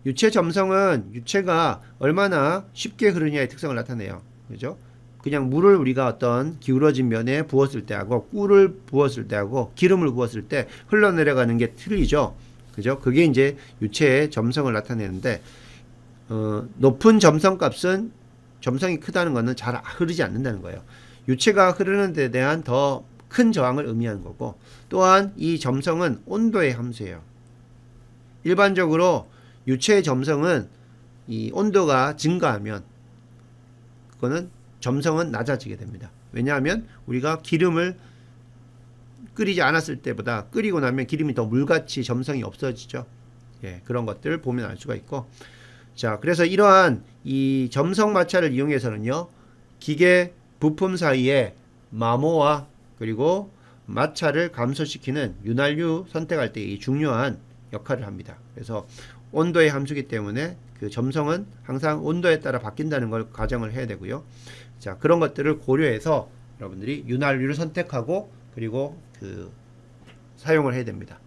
유체 점성은 유체가 얼마나 쉽게 흐르냐의 특성을 나타내요. 그죠? 그냥 물을 우리가 어떤 기울어진 면에 부었을 때하고 꿀을 부었을 때하고 기름을 부었을 때 흘러내려가는 게 틀리죠. 그죠? 그게 이제 유체의 점성을 나타내는데 높은 점성 값은 점성이 크다는 것은 잘 흐르지 않는다는 거예요. 유체가 흐르는 데 대한 더 큰 저항을 의미하는 거고 또한 이 점성은 온도의 함수예요. 일반적으로 유체의 점성은 이 온도가 증가하면 그거는 점성은 낮아지게 됩니다. 왜냐하면 우리가 기름을 끓이지 않았을 때보다 끓이고 나면 기름이 더 물같이 점성이 없어지죠. 예, 그런 것들을 보면 알 수가 있고 자, 그래서 이러한 이 점성 마찰을 이용해서는요 기계 부품 사이에 마모와 그리고 마찰을 감소시키는 윤활유 선택할 때 이 중요한 역할을 합니다. 그래서 온도의 함수기 때문에 그 점성은 항상 온도에 따라 바뀐다는 걸 가정을 해야 되고요. 자, 그런 것들을 고려해서 여러분들이 윤활유를 선택하고 그리고 사용을 해야 됩니다.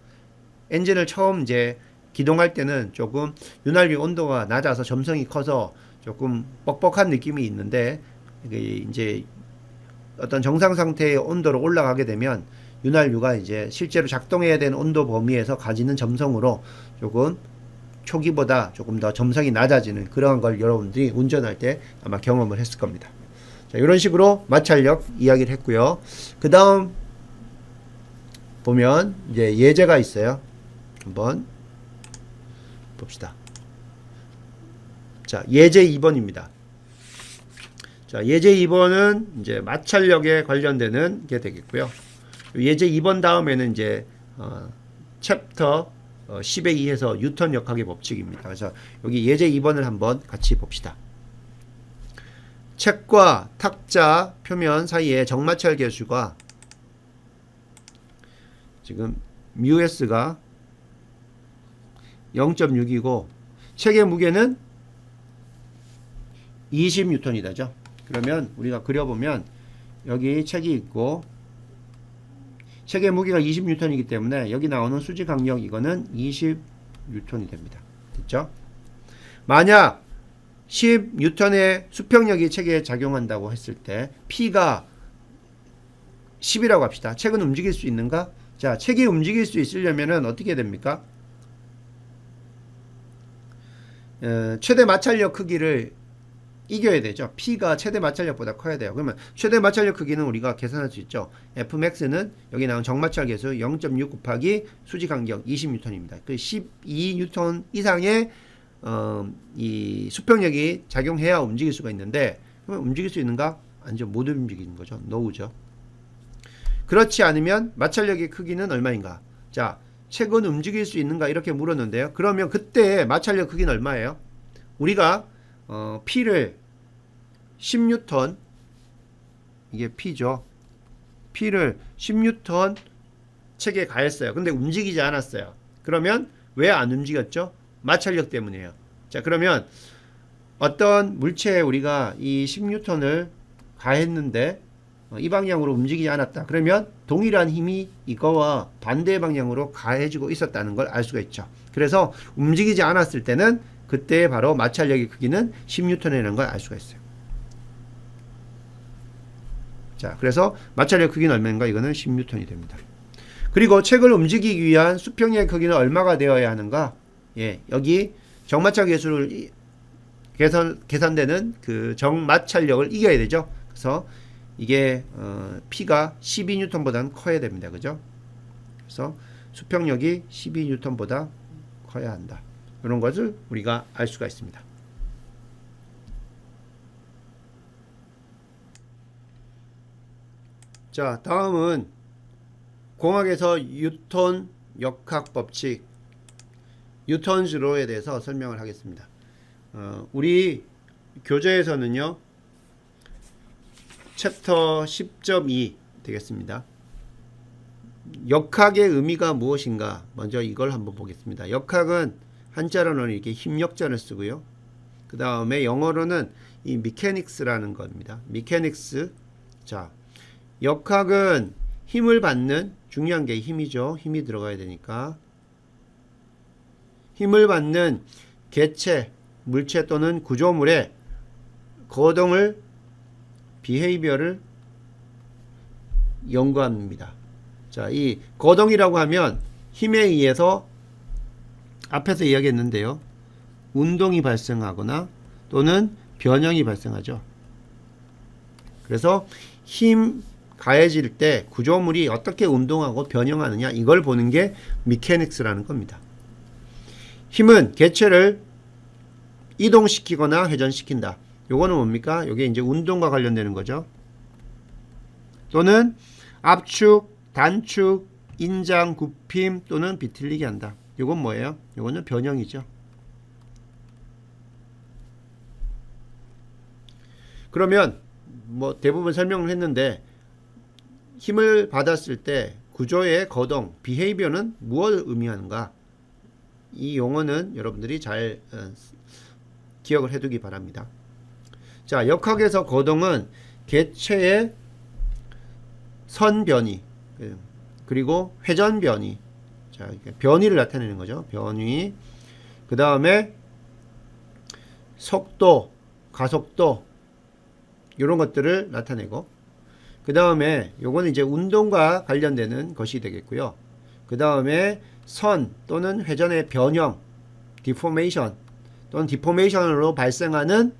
엔진을 처음 이제 기동할 때는 조금 윤활유 온도가 낮아서 점성이 커서 조금 뻑뻑한 느낌이 있는데 이게 이제 어떤 정상 상태의 온도로 올라가게 되면 윤활유가 이제 실제로 작동해야 되는 온도 범위에서 가지는 점성으로 조금 초기보다 조금 더 점성이 낮아지는 그런 걸 여러분들이 운전할 때 아마 경험을 했을 겁니다. 자, 이런 식으로 마찰력 이야기를 했고요. 그 다음 보면 이제 예제가 있어요. 한번 봅시다. 자, 예제 2번입니다. 자, 예제 2번은 이제 마찰력에 관련되는 게 되겠고요. 예제 2번 다음에는 이제 챕터 10에 의해서 뉴턴 역학의 법칙입니다. 그래서 여기 예제 2번을 한번 같이 봅시다. 책과 탁자 표면 사이에 정마찰 계수가 지금 μs가 0.6이고 책의 무게는 20N이다죠. 그러면 우리가 그려보면 여기 책이 있고 책의 무게가 20N이기 때문에 여기 나오는 수지 강력 이거는 20N이 됩니다. 됐죠? 만약 10N의 수평력이 책에 작용한다고 했을 때 P가 10이라고 합시다. 책은 움직일 수 있는가? 자, 책이 움직일 수 있으려면은 어떻게 됩니까? 최대 마찰력 크기를 이겨야 되죠. P가 최대 마찰력보다 커야 돼요. 그러면 최대 마찰력 크기는 우리가 계산할 수 있죠. Fmax는 여기 나온 정마찰 계수 0.6 곱하기 수지 간격 20N입니다. 그 12N 이상의 이 수평력이 작용해야 움직일 수가 있는데 그러면 움직일 수 있는가? 아니죠. 못 움직이는 거죠. 노우죠. 그렇지 않으면 마찰력의 크기는 얼마인가? 자, 책은 움직일 수 있는가? 이렇게 물었는데요. 그러면 그때 마찰력 크기는 얼마예요? 우리가 P를 10N 이게 P죠. P를 10N 책에 가했어요. 근데 움직이지 않았어요. 그러면 왜 안 움직였죠? 마찰력 때문이에요. 자, 그러면 어떤 물체에 우리가 이 10N을 가했는데 이 방향으로 움직이지 않았다. 그러면 동일한 힘이 이거와 반대 방향으로 가해지고 있었다는 걸 알 수가 있죠. 그래서 움직이지 않았을 때는 그때 바로 마찰력의 크기는 10N이라는 걸 알 수가 있어요. 자, 그래서 마찰력 크기는 얼마인가? 이거는 10N이 됩니다. 그리고 책을 움직이기 위한 수평력의 크기는 얼마가 되어야 하는가? 예, 여기 정마찰 계수를 계산되는 그 정마찰력을 이겨야 되죠. 그래서 이게 P가 12N보다는 커야 됩니다. 그죠? 그래서 수평력이 12N보다 커야 한다. 이런 것을 우리가 알 수가 있습니다. 자, 다음은 공학에서 뉴턴 역학 법칙 뉴턴즈 로에 대해서 설명을 하겠습니다. 우리 교재에서는요. 챕터 10.2 되겠습니다. 역학의 의미가 무엇인가? 먼저 이걸 한번 보겠습니다. 역학은 한자로는 이렇게 힘역자를 쓰고요. 그 다음에 영어로는 이 미케닉스라는 겁니다. 미케닉스. 자, 역학은 힘을 받는 중요한 게 힘이죠. 힘이 들어가야 되니까. 힘을 받는 개체, 물체 또는 구조물의 거동을 비헤이비어를 연구합니다. 자, 이 거동이라고 하면 힘에 의해서 앞에서 이야기했는데요. 운동이 발생하거나 또는 변형이 발생하죠. 그래서 힘 가해질 때 구조물이 어떻게 운동하고 변형하느냐 이걸 보는 게 미케닉스라는 겁니다. 힘은 개체를 이동시키거나 회전시킨다. 요거는 뭡니까? 요게 이제 운동과 관련되는 거죠. 또는 압축, 단축, 인장, 굽힘 또는 비틀리게 한다. 요건 뭐예요? 요거는 변형이죠. 그러면 뭐 대부분 설명을 했는데 힘을 받았을 때 구조의 거동, 비헤이비어는 무엇을 의미하는가? 이 용어는 여러분들이 잘 기억을 해두기 바랍니다. 자, 역학에서 거동은 개체의 선변이 그리고 회전변이, 자, 변이를 나타내는 거죠. 변이. 그 다음에 속도, 가속도, 이런 것들을 나타내고, 그 다음에 요거는 이제 운동과 관련되는 것이 되겠고요. 그 다음에 선 또는 회전의 변형, 디포메이션 또는 디포메이션으로 발생하는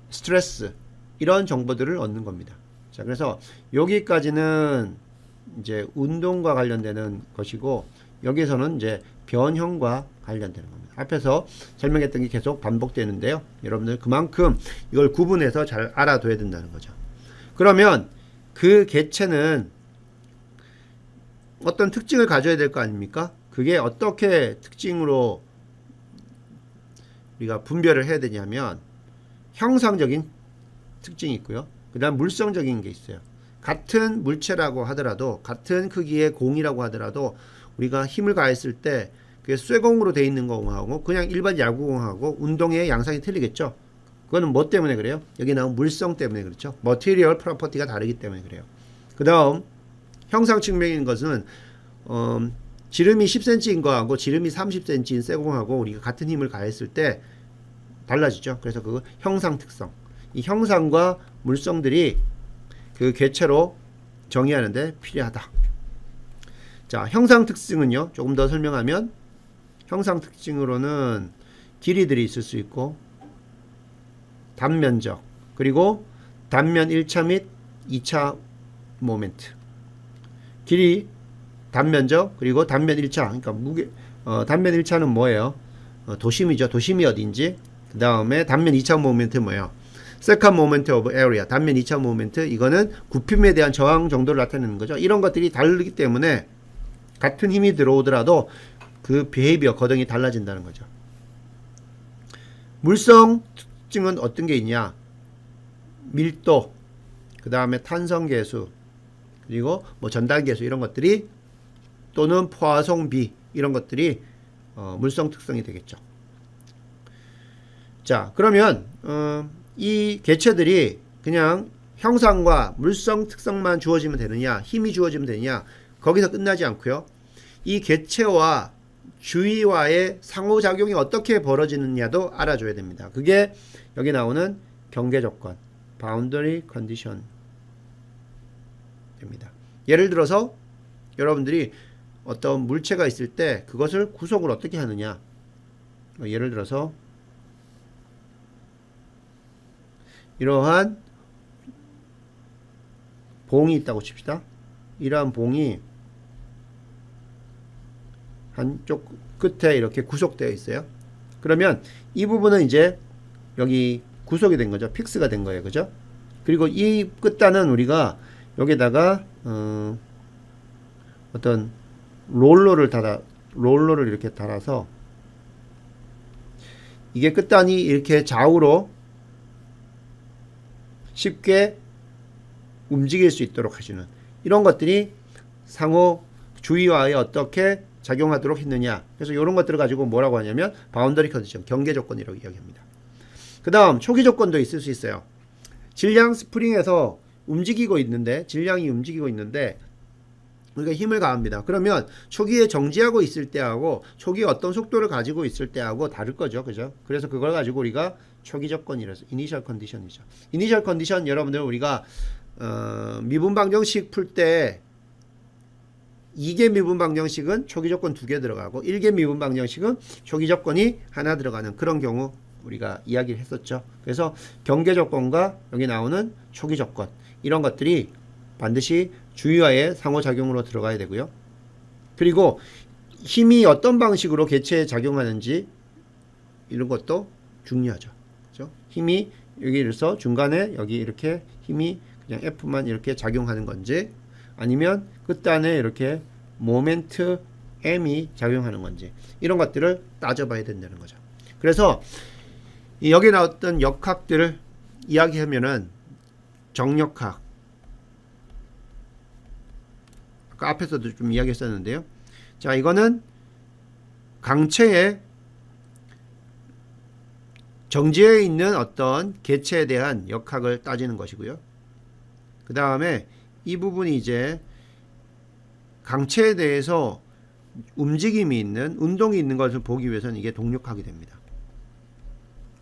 스트레스, 이런 정보들을 얻는 겁니다. 자, 그래서 여기까지는 이제 운동과 관련되는 것이고, 여기서는 이제 변형과 관련되는 겁니다. 앞에서 설명했던 게 계속 반복되는데요. 여러분들 그만큼 이걸 구분해서 잘 알아둬야 된다는 거죠. 그러면 그 개체는 어떤 특징을 가져야 될 거 아닙니까? 그게 어떻게 특징으로 우리가 분별을 해야 되냐면, 형상적인 특징이 있고요. 그 다음 물성적인 게 있어요. 같은 물체라고 하더라도, 같은 크기의 공이라고 하더라도 우리가 힘을 가했을 때 그게 쇠공으로 되어 있는 공하고 그냥 일반 야구공하고 운동의 양상이 틀리겠죠. 그거는 뭐 때문에 그래요? 여기 나온 물성 때문에 그렇죠. 머티리얼 프로퍼티가 다르기 때문에 그래요. 그 다음 형상 측면인 것은 지름이 10cm인 거하고 지름이 30cm인 쇠공하고 우리가 같은 힘을 가했을 때 달라지죠. 그래서 그 형상 특성, 이 형상과 물성들이 그 개체로 정의하는데 필요하다. 자, 형상 특징은요, 조금 더 설명하면, 형상 특징으로는 길이들이 있을 수 있고, 단면적, 그리고 단면 1차 및 2차 모멘트. 길이, 단면적, 그리고 단면 1차. 그러니까 단면 1차는 뭐예요? 도심이죠. 도심이 어딘지. 그 다음에 단면 2차 모멘트 뭐예요? Second moment of area. 단면 2차 모멘트. 이거는 굽힘에 대한 저항 정도를 나타내는 거죠. 이런 것들이 다르기 때문에 같은 힘이 들어오더라도 그 비헤이비어, 거동이 달라진다는 거죠. 물성 특징은 어떤 게 있냐? 밀도, 그 다음에 탄성계수, 그리고 뭐 전달계수, 이런 것들이, 또는 포화송비, 이런 것들이 물성 특성이 되겠죠. 자, 그러면 이 개체들이 그냥 형상과 물성 특성만 주어지면 되느냐, 힘이 주어지면 되느냐, 거기서 끝나지 않고요. 이 개체와 주위와의 상호작용이 어떻게 벌어지느냐도 알아줘야 됩니다. 그게 여기 나오는 경계조건, boundary condition 입니다. 예를 들어서 여러분들이 어떤 물체가 있을 때 그것을 구속을 어떻게 하느냐. 예를 들어서 이러한 봉이 있다고 칩시다. 이러한 봉이 한쪽 끝에 이렇게 구속되어 있어요. 그러면 이 부분은 이제 여기 구속이 된 거죠. 픽스가 된 거예요. 그죠? 그리고 이 끝단은 우리가 여기다가 어떤 롤러를 이렇게 달아서 이게 끝단이 이렇게 좌우로 쉽게 움직일 수 있도록 하시는, 이런 것들이 상호 주위와의 어떻게 작용하도록 했느냐. 그래서 이런 것들을 가지고 뭐라고 하냐면 바운더리 컨디션, 경계 조건이라고 이야기합니다. 그 다음 초기 조건도 있을 수 있어요. 질량 스프링에서 질량이 움직이고 있는데 우리가 힘을 가합니다. 그러면 초기에 정지하고 있을 때하고 초기에 어떤 속도를 가지고 있을 때하고 다를 거죠. 그죠? 그래서 그걸 가지고 우리가 초기 조건이라서 이니셜 컨디션이죠. 이니셜 컨디션, 여러분들 우리가 미분 방정식 풀 때 2개 미분 방정식은 초기 조건 2개 들어가고 1개 미분 방정식은 초기 조건이 하나 들어가는 그런 경우 우리가 이야기를 했었죠. 그래서 경계 조건과 여기 나오는 초기 조건, 이런 것들이 반드시 주위와의 상호작용으로 들어가야 되고요. 그리고 힘이 어떤 방식으로 개체에 작용하는지 이런 것도 중요하죠. 그렇죠? 힘이 여기서 중간에 여기 이렇게 힘이 그냥 F만 이렇게 작용하는 건지, 아니면 끝단에 이렇게 모멘트 M이 작용하는 건지, 이런 것들을 따져봐야 된다는 거죠. 그래서 여기 나왔던 역학들을 이야기하면은 정역학, 아까 앞에서도 좀 이야기했었는데요. 자, 이거는 강체의 정지에 있는 어떤 개체에 대한 역학을 따지는 것이고요. 그 다음에 이 부분이 이제 강체에 대해서 움직임이 있는, 운동이 있는 것을 보기 위해서는 이게 동력학이 됩니다.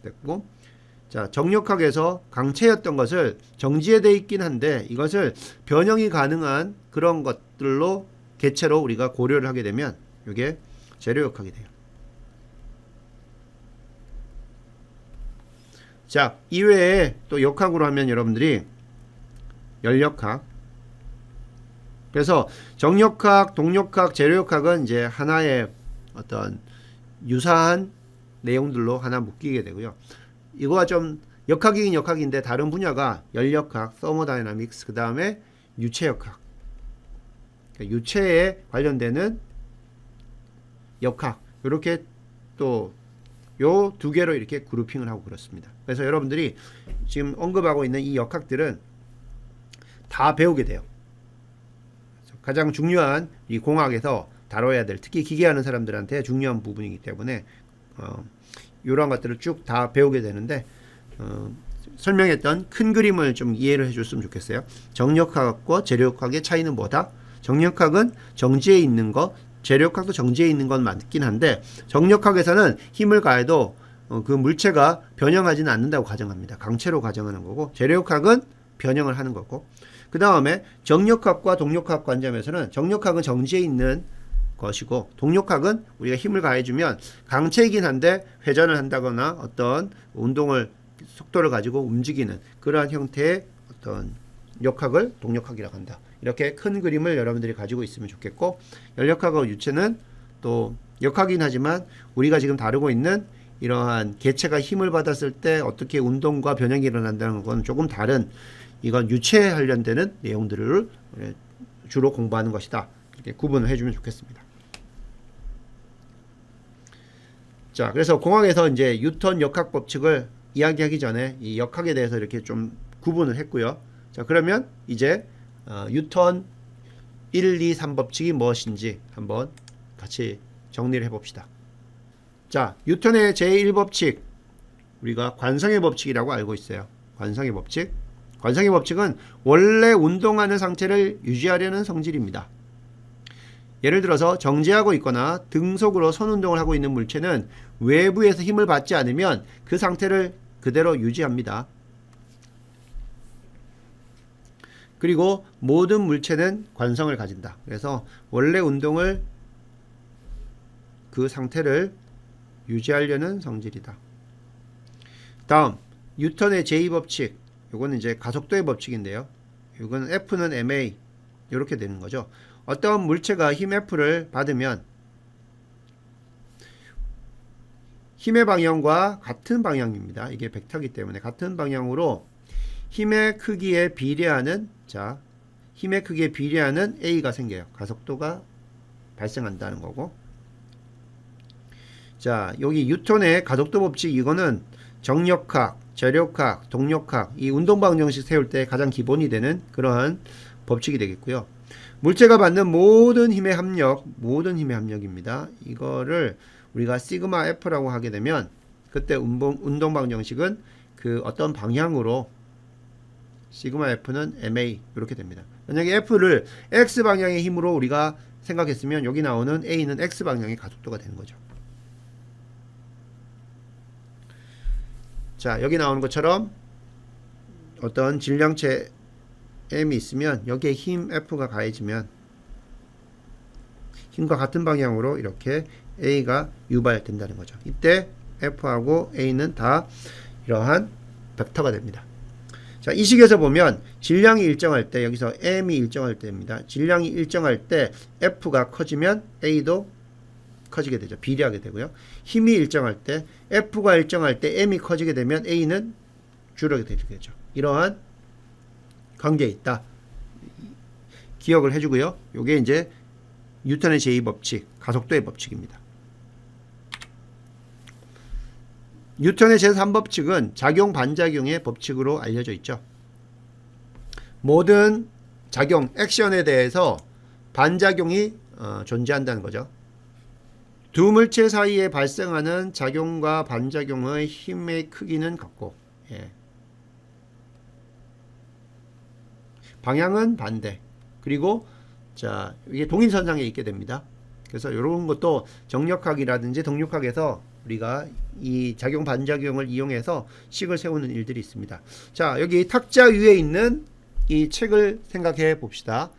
됐고, 자, 정력학에서 강체였던 것을 정지에 돼 있긴 한데 이것을 변형이 가능한 그런 것들로 개체로 우리가 고려를 하게 되면 이게 재료역학이 돼요. 자, 이외에 또 역학으로 하면 여러분들이 열역학. 그래서 정역학, 동역학, 재료역학은 이제 하나의 어떤 유사한 내용들로 하나 묶이게 되고요. 이거가 좀 역학이긴 역학인데 다른 분야가 열역학, 서머다이나믹스, 그 다음에 유체역학. 그러니까 유체에 관련되는 역학. 이렇게 또 요 두 개로 이렇게 그룹핑을 하고 그렇습니다. 그래서 여러분들이 지금 언급하고 있는 이 역학들은 다 배우게 돼요. 가장 중요한 이 공학에서 다뤄야 될, 특히 기계하는 사람들한테 중요한 부분이기 때문에 이러한 것들을 쭉 다 배우게 되는데 설명했던 큰 그림을 좀 이해를 해줬으면 좋겠어요. 정력학과 재료역학의 차이는 뭐다? 정력학은 정지에 있는 것, 재료역학도 정지에 있는 건 맞긴 한데 정력학에서는 힘을 가해도 그 물체가 변형하지는 않는다고 가정합니다. 강체로 가정하는 거고, 재료역학은 변형을 하는 거고, 그 다음에 정력학과 동력학 관점에서는 정력학은 정지에 있는 것이고, 동력학은 우리가 힘을 가해주면 강체이긴 한데 회전을 한다거나 어떤 운동을 속도를 가지고 움직이는 그러한 형태의 어떤 역학을 동력학이라고 한다. 이렇게 큰 그림을 여러분들이 가지고 있으면 좋겠고, 열역학과 유체는 또 역학이긴 하지만 우리가 지금 다루고 있는 이러한 개체가 힘을 받았을 때 어떻게 운동과 변형이 일어난다는 건 조금 다른, 이건 유체에 관련되는 내용들을 주로 공부하는 것이다. 이렇게 구분을 해주면 좋겠습니다. 자, 그래서 공학에서 이제 뉴턴 역학 법칙을 이야기하기 전에 이 역학에 대해서 이렇게 좀 구분을 했고요. 자, 그러면 이제 뉴턴 1, 2, 3법칙이 무엇인지 한번 같이 정리를 해봅시다. 자, 뉴턴의 제1법칙, 우리가 관성의 법칙이라고 알고 있어요. 관성의 법칙. 관성의 법칙은 원래 운동하는 상태를 유지하려는 성질입니다. 예를 들어서 정지하고 있거나 등속으로 손운동을 하고 있는 물체는 외부에서 힘을 받지 않으면 그 상태를 그대로 유지합니다. 그리고 모든 물체는 관성을 가진다. 그래서 원래 운동을 그 상태를 유지하려는 성질이다. 다음 뉴턴의 제2법칙. 이거는 이제 가속도의 법칙인데요. 이거는 F는 ma 이렇게 되는 거죠. 어떤 물체가 힘 F를 받으면 힘의 방향과 같은 방향입니다. 이게 벡터이기 때문에 같은 방향으로 힘의 크기에 비례하는, 자, 힘의 크기에 비례하는 A가 생겨요. 가속도가 발생한다는 거고. 자, 여기 뉴턴의 가속도 법칙, 이거는 정력학, 재력학, 동력학, 이 운동방정식 세울 때 가장 기본이 되는 그러한 법칙이 되겠고요. 물체가 받는 모든 힘의 합력입니다. 이거를 우리가 시그마 F라고 하게 되면 그때 운동방정식은 그 어떤 방향으로 시그마 F는 ma 이렇게 됩니다. 만약에 F를 X방향의 힘으로 우리가 생각했으면 여기 나오는 A는 X방향의 가속도가 되는 거죠. 자, 여기 나오는 것처럼 어떤 질량체 M이 있으면 여기에 힘 F가 가해지면 힘과 같은 방향으로 이렇게 A가 유발된다는 거죠. 이때 F하고 A는 다 이러한 벡터가 됩니다. 자, 이 식에서 보면 질량이 일정할 때, 여기서 M이 일정할 때입니다. 질량이 일정할 때 F가 커지면 A도 커지게 되죠. 비례하게 되고요. 힘이 일정할 때, F가 일정할 때 M이 커지게 되면 A는 줄어들게 되죠. 이러한 관계에 있다. 기억을 해주고요. 요게 이제 뉴턴의 제2법칙, 가속도의 법칙입니다. 뉴턴의 제3법칙은 작용 반작용의 법칙으로 알려져 있죠. 모든 작용, 액션에 대해서 반작용이 존재한다는 거죠. 두 물체 사이에 발생하는 작용과 반작용의 힘의 크기는 같고, 예. 방향은 반대. 그리고 자, 이게 동일선상에 있게 됩니다. 그래서 이런 것도 정력학이라든지 동력학에서 우리가 이 작용 반작용을 이용해서 식을 세우는 일들이 있습니다. 자, 여기 탁자 위에 있는 이 책을 생각해 봅시다.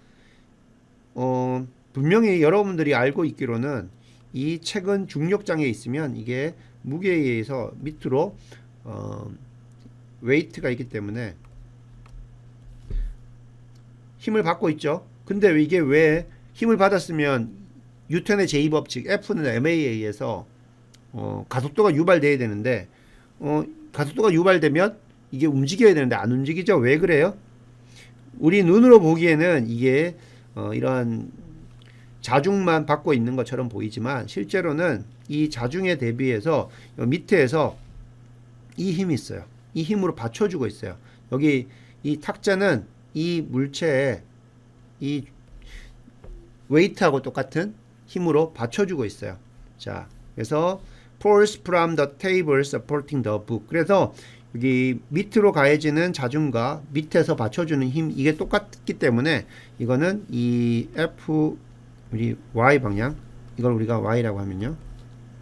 분명히 여러분들이 알고 있기로는 이 책은 중력장에 있으면 이게 무게에 의해서 밑으로 웨이트가 있기 때문에 힘을 받고 있죠. 근데 이게 왜 힘을 받았으면 뉴턴의 제2법칙 F는 ma에 의해서 가속도가 유발돼야 되는데 가속도가 유발되면 이게 움직여야 되는데 안 움직이죠. 왜 그래요? 우리 눈으로 보기에는 이게 이러한 자중만 받고 있는 것처럼 보이지만 실제로는 이 자중에 대비해서 밑에서 이 힘이 있어요. 이 힘으로 받쳐주고 있어요. 여기 이 탁자는 이 물체에 이 웨이트하고 똑같은 힘으로 받쳐주고 있어요. 자, 그래서 force from the table supporting the book. 그래서 여기 밑으로 가해지는 자중과 밑에서 받쳐주는 힘 이게 똑같기 때문에 이거는 이 F 우리 Y 방향 이걸 우리가 Y라고 하면요.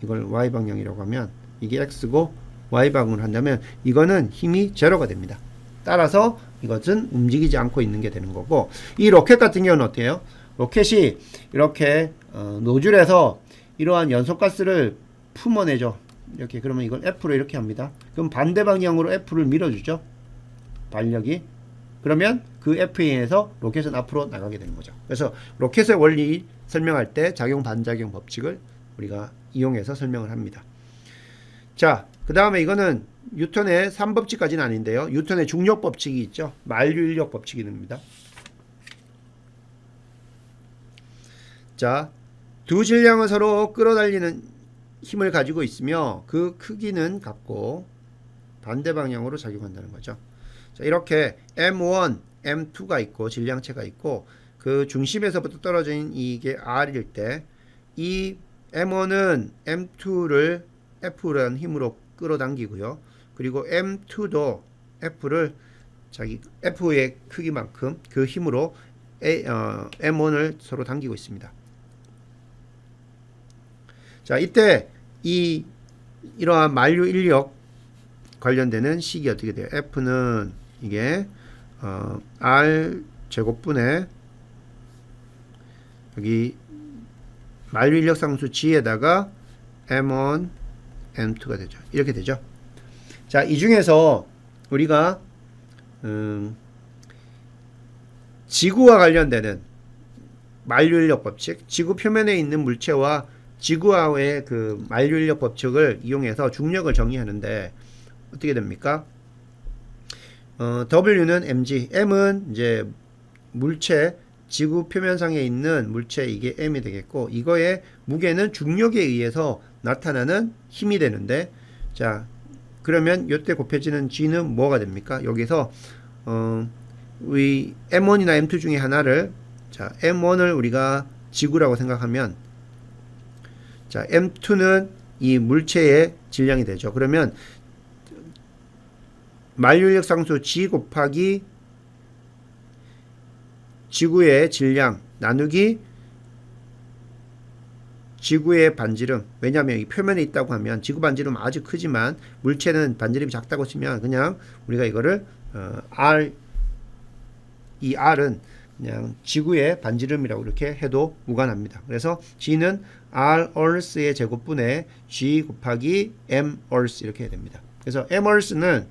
이걸 Y 방향이라고 하면 이게 X고 Y 방향으로 한다면 이거는 힘이 제로가 됩니다. 따라서 이것은 움직이지 않고 있는 게 되는 거고 이 로켓 같은 경우는 어때요? 로켓이 이렇게 노즐에서 이러한 연소가스를 품어내죠. 이렇게 그러면 이걸 F로 이렇게 합니다. 그럼 반대 방향으로 F를 밀어주죠. 반력이. 그러면 그 F에 의해서 로켓은 앞으로 나가게 되는 거죠. 그래서 로켓의 원리 설명할 때 작용 반작용 법칙을 우리가 이용해서 설명을 합니다. 자, 그 다음에 이거는 뉴턴의 3법칙까지는 아닌데요. 뉴턴의 중력 법칙이 있죠. 만류인력 법칙이 됩니다. 자, 두 질량은 서로 끌어당기는 힘을 가지고 있으며 그 크기는 같고 반대 방향으로 작용한다는 거죠. 자, 이렇게 M1, M2가 있고 질량체가 있고 그 중심에서부터 떨어진 이게 R일 때 이 M1은 M2를 F라는 힘으로 끌어당기고요. 그리고 M2도 F를 자기 F의 크기만큼 그 힘으로 M1을 서로 당기고 있습니다. 자, 이때 이러한 만류 인력 관련되는 식이 어떻게 돼요? F는 이게 R 제곱분의 여기 만류 인력 상수 G에다가 M1, M2가 되죠. 이렇게 되죠. 자, 이 중에서 우리가 지구와 관련되는 만류인력 법칙, 지구 표면에 있는 물체와 지구와의 그 만류인력 법칙을 이용해서 중력을 정의하는데 어떻게 됩니까? W는 mg, m은 이제 물체 지구 표면상에 있는 물체 이게 m이 되겠고 이거의 무게는 중력에 의해서 나타나는 힘이 되는데 자 그러면 요때 곱해지는 g는 뭐가 됩니까? 여기서 우리 m1이나 m2 중에 하나를 자 m1을 우리가 지구라고 생각하면 자 m2는 이 물체의 질량이 되죠. 그러면 만류인력 상수 g 곱하기 지구의 질량 나누기 지구의 반지름. 왜냐하면 이 표면에 있다고 하면 지구 반지름은 아주 크지만 물체는 반지름이 작다고 치면 그냥 우리가 이거를 R 이 R은 그냥 지구의 반지름이라고 이렇게 해도 무관합니다. 그래서 G는 R Earth의 제곱분의 G 곱하기 M Earth 이렇게 해야 됩니다. 그래서 M Earth는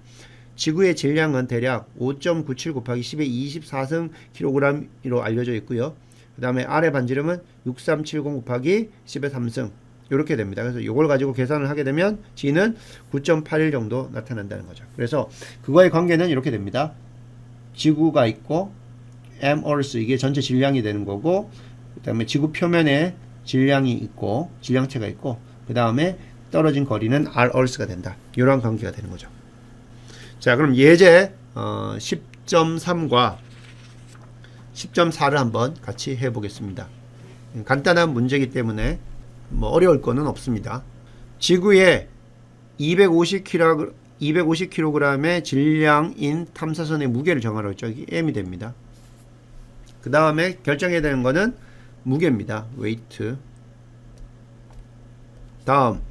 지구의 질량은 대략 5.97 곱하기 10의 24승 kg으로 알려져 있고요. 그 다음에 R의 반지름은 6370 곱하기 10의 3승 이렇게 됩니다. 그래서 이걸 가지고 계산을 하게 되면 G는 9.81 정도 나타난다는 거죠. 그래서 그거의 관계는 이렇게 됩니다. 지구가 있고 M Earth 이게 전체 질량이 되는 거고 그 다음에 지구 표면에 질량이 있고 질량체가 있고 그 다음에 떨어진 거리는 R Earth가 된다. 이러한 관계가 되는 거죠. 자 그럼 예제 10.3과 10.4를 한번 같이 해보겠습니다. 간단한 문제이기 때문에 뭐 어려울 거는 없습니다. 지구에 250kg의 질량인 탐사선의 무게를 정하라고 했죠. 이게 m이 됩니다. 그 다음에 결정해야 되는 거는 무게입니다. 웨이트. 다음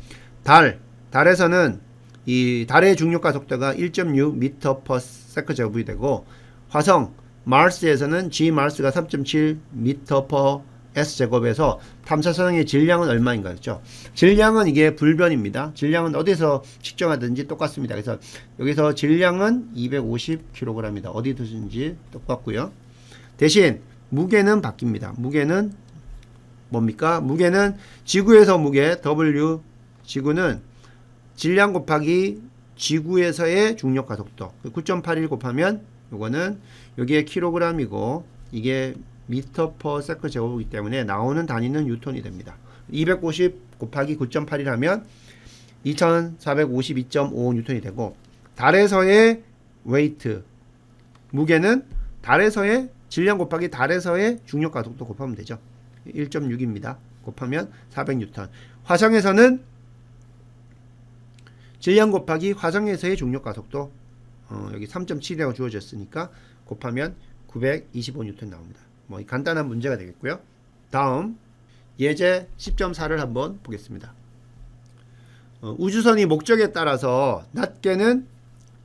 달 달에서는 이 달의 중력 가속도가 1.6 m/s 제곱이 되고 화성 마르스에서는 G 마르스가 3.7 m/s 제곱에서 탐사선의 질량은 얼마인가였죠? 질량은 이게 불변입니다. 질량은 어디서 측정하든지 똑같습니다. 그래서 여기서 질량은 250kg이다. 어디 두든지 똑같고요. 대신 무게는 바뀝니다. 무게는 뭡니까? 무게는 지구에서 무게 W 지구는 질량 곱하기 지구에서의 중력 가속도 9.81 곱하면 요거는 여기에 킬로그램이고 이게 미터/s 제곱이기 때문에 나오는 단위는 뉴턴이 됩니다. 250 곱하기 9.81 하면 2452.5 뉴턴이 되고 달에서의 웨이트 무게는 달에서의 질량 곱하기 달에서의 중력 가속도 곱하면 되죠. 1.6입니다. 곱하면 400뉴턴. 화성에서는 질량 곱하기 화성에서의 중력 가속도 여기 3.7이라고 주어졌으니까 곱하면 925뉴턴 나옵니다. 뭐 간단한 문제가 되겠고요. 다음 예제 10.4를 한번 보겠습니다. 우주선이 목적에 따라서 낮게는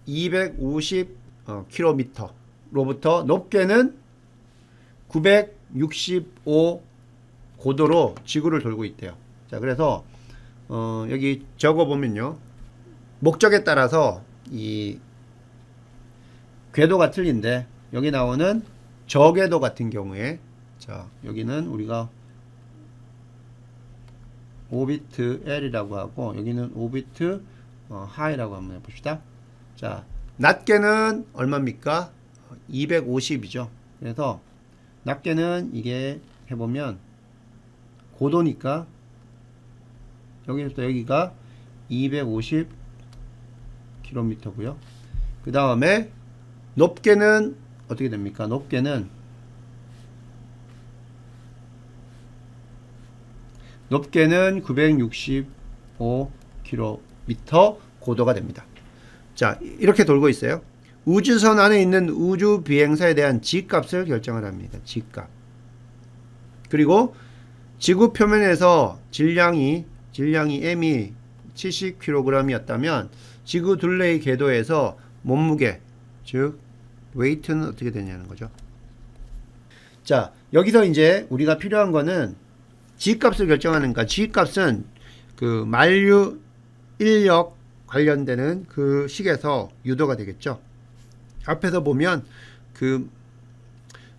250km로부터 높게는 965 고도로 지구를 돌고 있대요. 자, 그래서 여기 적어 보면요. 목적에 따라서 이 궤도가 틀린데 여기 나오는 저궤도 같은 경우에 자, 여기는 우리가 오비트 L이라고 하고 여기는 오비트 하이라고 한번 해봅시다. 자, 낮게는 얼마입니까? 250이죠. 그래서 낮게는 이게 해보면 고도니까 여기부터 여기가 250km고요. 그 다음에 높게는 어떻게 됩니까? 높게는 965km 고도가 됩니다. 자, 이렇게 돌고 있어요. 우주선 안에 있는 우주 비행사에 대한 G값을 결정을 합니다. G값. 그리고 지구 표면에서 질량이 M이 70kg이었다면 지구 둘레의 궤도에서 몸무게 즉 웨이트는 어떻게 되냐는 거죠. 자, 여기서 이제 우리가 필요한 거는 G값을 결정하는가. G값은 그 만류 인력 관련되는 그 식에서 유도가 되겠죠. 앞에서 보면 그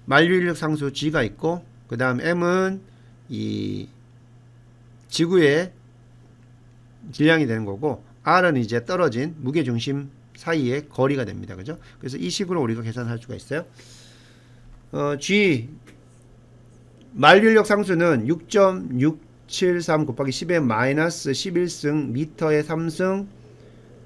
만류 인력 상수 G가 있고 그 다음 M은 이 지구의 질량이 되는 거고 R은 이제 떨어진 무게중심 사이의 거리가 됩니다. 그죠? 그래서 이 식으로 우리가 계산할 수가 있어요. G 만류인력 상수는 6.673 곱하기 10의 마이너스 11승 미터의 3승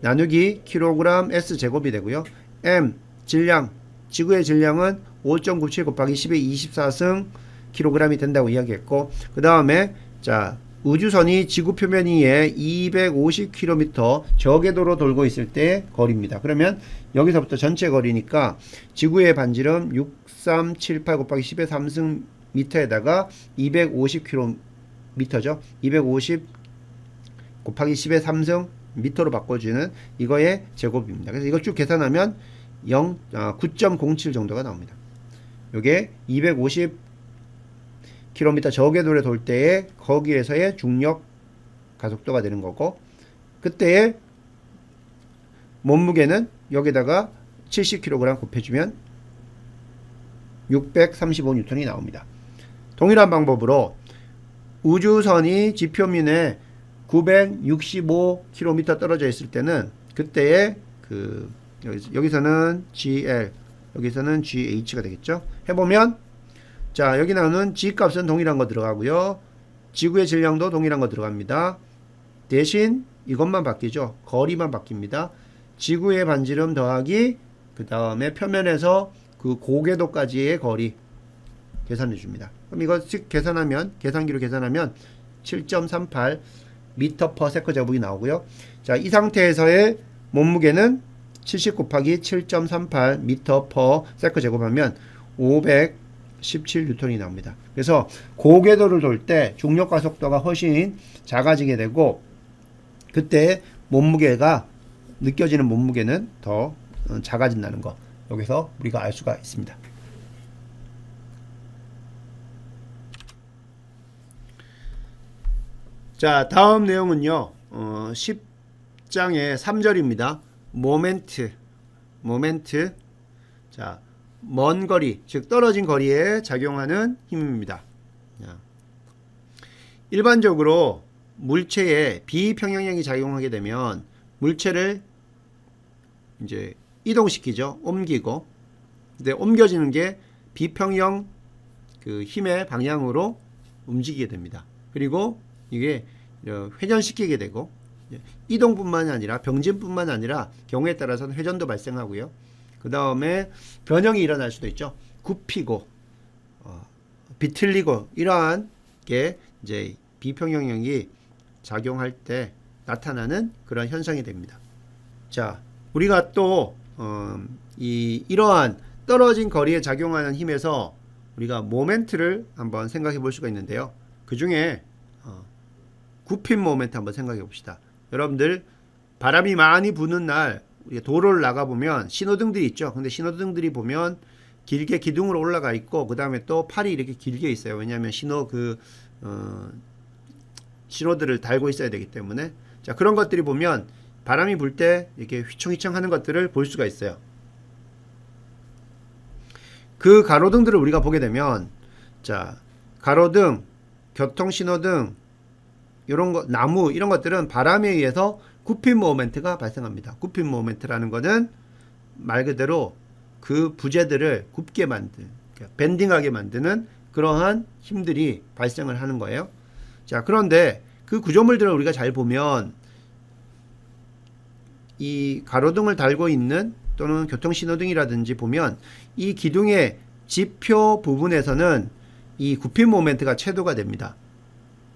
나누기 킬로그램 S 제곱이 되고요. M 질량 지구의 질량은 5.97 곱하기 10의 24승 킬로그램이 된다고 이야기했고 그 다음에 자 우주선이 지구 표면 위에 250km 저궤도로 돌고 있을 때 거리입니다. 그러면 여기서부터 전체 거리니까 지구의 반지름 6378 곱하기 10의 3승 미터에다가 250km죠. 250 곱하기 10의 3승 미터로 바꿔주는 이거의 제곱입니다. 그래서 이걸 쭉 계산하면 9.07 정도가 나옵니다. 요게 250km 저궤도를 돌 때에 거기에서의 중력 가속도가 되는 거고 그때의 몸무게는 여기다가 70kg 곱해주면 635N이 나옵니다. 동일한 방법으로 우주선이 지표면에 965km 떨어져 있을 때는 그때의 그 여기서는 GL 여기서는 GH가 되겠죠. 해보면 자 여기 나오는 G값은 동일한 거 들어가고요. 지구의 질량도 동일한 거 들어갑니다. 대신 이것만 바뀌죠. 거리만 바뀝니다. 지구의 반지름 더하기 그 다음에 표면에서 그 고궤도까지의 거리 계산해 줍니다. 그럼 이거 계산하면 계산기로 계산하면 7.38 m/s 제곱이 나오고요. 자, 이 상태에서의 몸무게는 70 곱하기 7.38 m/s 제곱하면 517N이 나옵니다. 그래서 고궤도를 돌 때 중력 가속도가 훨씬 작아지게 되고 그때 몸무게가 느껴지는 몸무게는 더 작아진다는 거 여기서 우리가 알 수가 있습니다. 자, 다음 내용은요. 10장의 3절입니다. 모멘트. 자, 먼 거리, 즉 떨어진 거리에 작용하는 힘입니다. 일반적으로 물체에 비평형력이 작용하게 되면 물체를 이제 이동시키죠. 옮기고. 근데 옮겨지는 게 비평형 그 힘의 방향으로 움직이게 됩니다. 그리고 이게 회전시키게 되고 이동뿐만 아니라 병진뿐만 아니라 경우에 따라서는 회전도 발생하고요. 그 다음에 변형이 일어날 수도 있죠. 굽히고 비틀리고 이러한 게 이제 비평형력이 작용할 때 나타나는 그런 현상이 됩니다. 자, 우리가 또 이러한 떨어진 거리에 작용하는 힘에서 우리가 모멘트를 한번 생각해 볼 수가 있는데요. 그 중에 굽힌 모멘트 한번 생각해 봅시다. 여러분들 바람이 많이 부는 날 우리가 도로를 나가 보면 신호등들이 있죠. 근데 신호등들이 보면 길게 기둥으로 올라가 있고 그 다음에 또 팔이 이렇게 길게 있어요. 왜냐하면 신호들을 달고 있어야 되기 때문에. 자, 그런 것들이 보면 바람이 불 때 이렇게 휘청휘청 하는 것들을 볼 수가 있어요. 그 가로등들을 우리가 보게 되면, 자, 가로등, 교통신호등, 이런 거, 나무, 이런 것들은 바람에 의해서 굽힌 모멘트가 발생합니다. 굽힌 모멘트라는 것은 말 그대로 그 부재들을 굽게 밴딩하게 만드는 그러한 힘들이 발생을 하는 거예요. 자, 그런데 그 구조물들을 우리가 잘 보면 이 가로등을 달고 있는 또는 교통신호등이라든지 보면 이 기둥의 지표 부분에서는 이 굽힌 모멘트가 최도가 됩니다.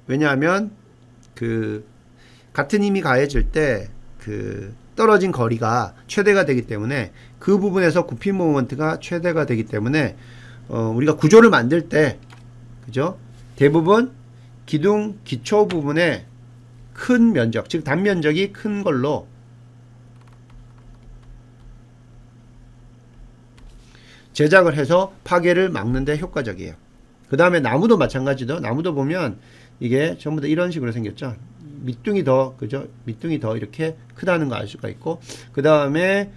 왜냐하면 그 같은 힘이 가해질 때 그 떨어진 거리가 최대가 되기 때문에 그 부분에서 굽힌 모멘트가 최대가 되기 때문에 우리가 구조를 만들 때 그죠? 대부분 기둥 기초 부분에 큰 면적, 즉 단면적이 큰 걸로 제작을 해서 파괴를 막는 데 효과적이에요. 그 다음에 나무도 마찬가지죠. 나무도 보면 이게 전부 다 이런 식으로 생겼죠. 밑둥이 더, 그죠? 밑둥이 더 이렇게 크다는 거 알 수가 있고, 그 다음에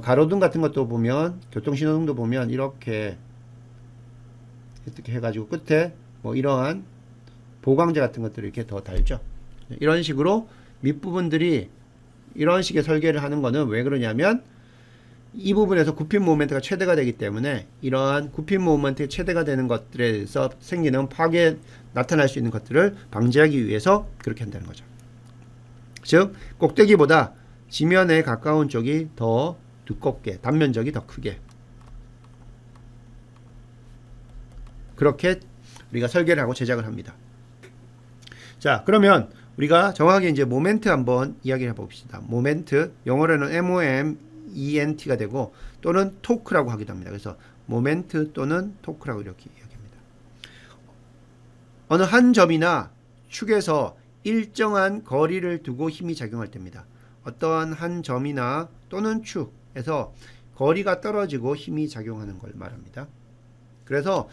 가로등 같은 것도 보면, 교통신호등도 보면 이렇게 해가지고 끝에 뭐 이러한 보강제 같은 것들을 이렇게 더 달죠. 이런 식으로 밑부분들이 이런 식의 설계를 하는 거는 왜 그러냐면 이 부분에서 굽힌 모멘트가 최대가 되기 때문에 이러한 굽힌 모멘트가 최대가 되는 것들에 대해서 생기는 파괴 나타날 수 있는 것들을 방지하기 위해서 그렇게 한다는 거죠. 즉 꼭대기보다 지면에 가까운 쪽이 더 두껍게, 단면적이 더 크게 그렇게 우리가 설계를 하고 제작을 합니다. 자, 그러면 우리가 정확하게 이제 모멘트 한번 이야기를 해봅시다. 모멘트, 영어로는 MOMENT가 되고 또는 토크라고 하기도 합니다. 그래서 모멘트 또는 토크라고 이렇게 이야기합니다. 어느 한 점이나 축에서 일정한 거리를 두고 힘이 작용할 때입니다. 어떠한 한 점이나 또는 축에서 거리가 떨어지고 힘이 작용하는 걸 말합니다. 그래서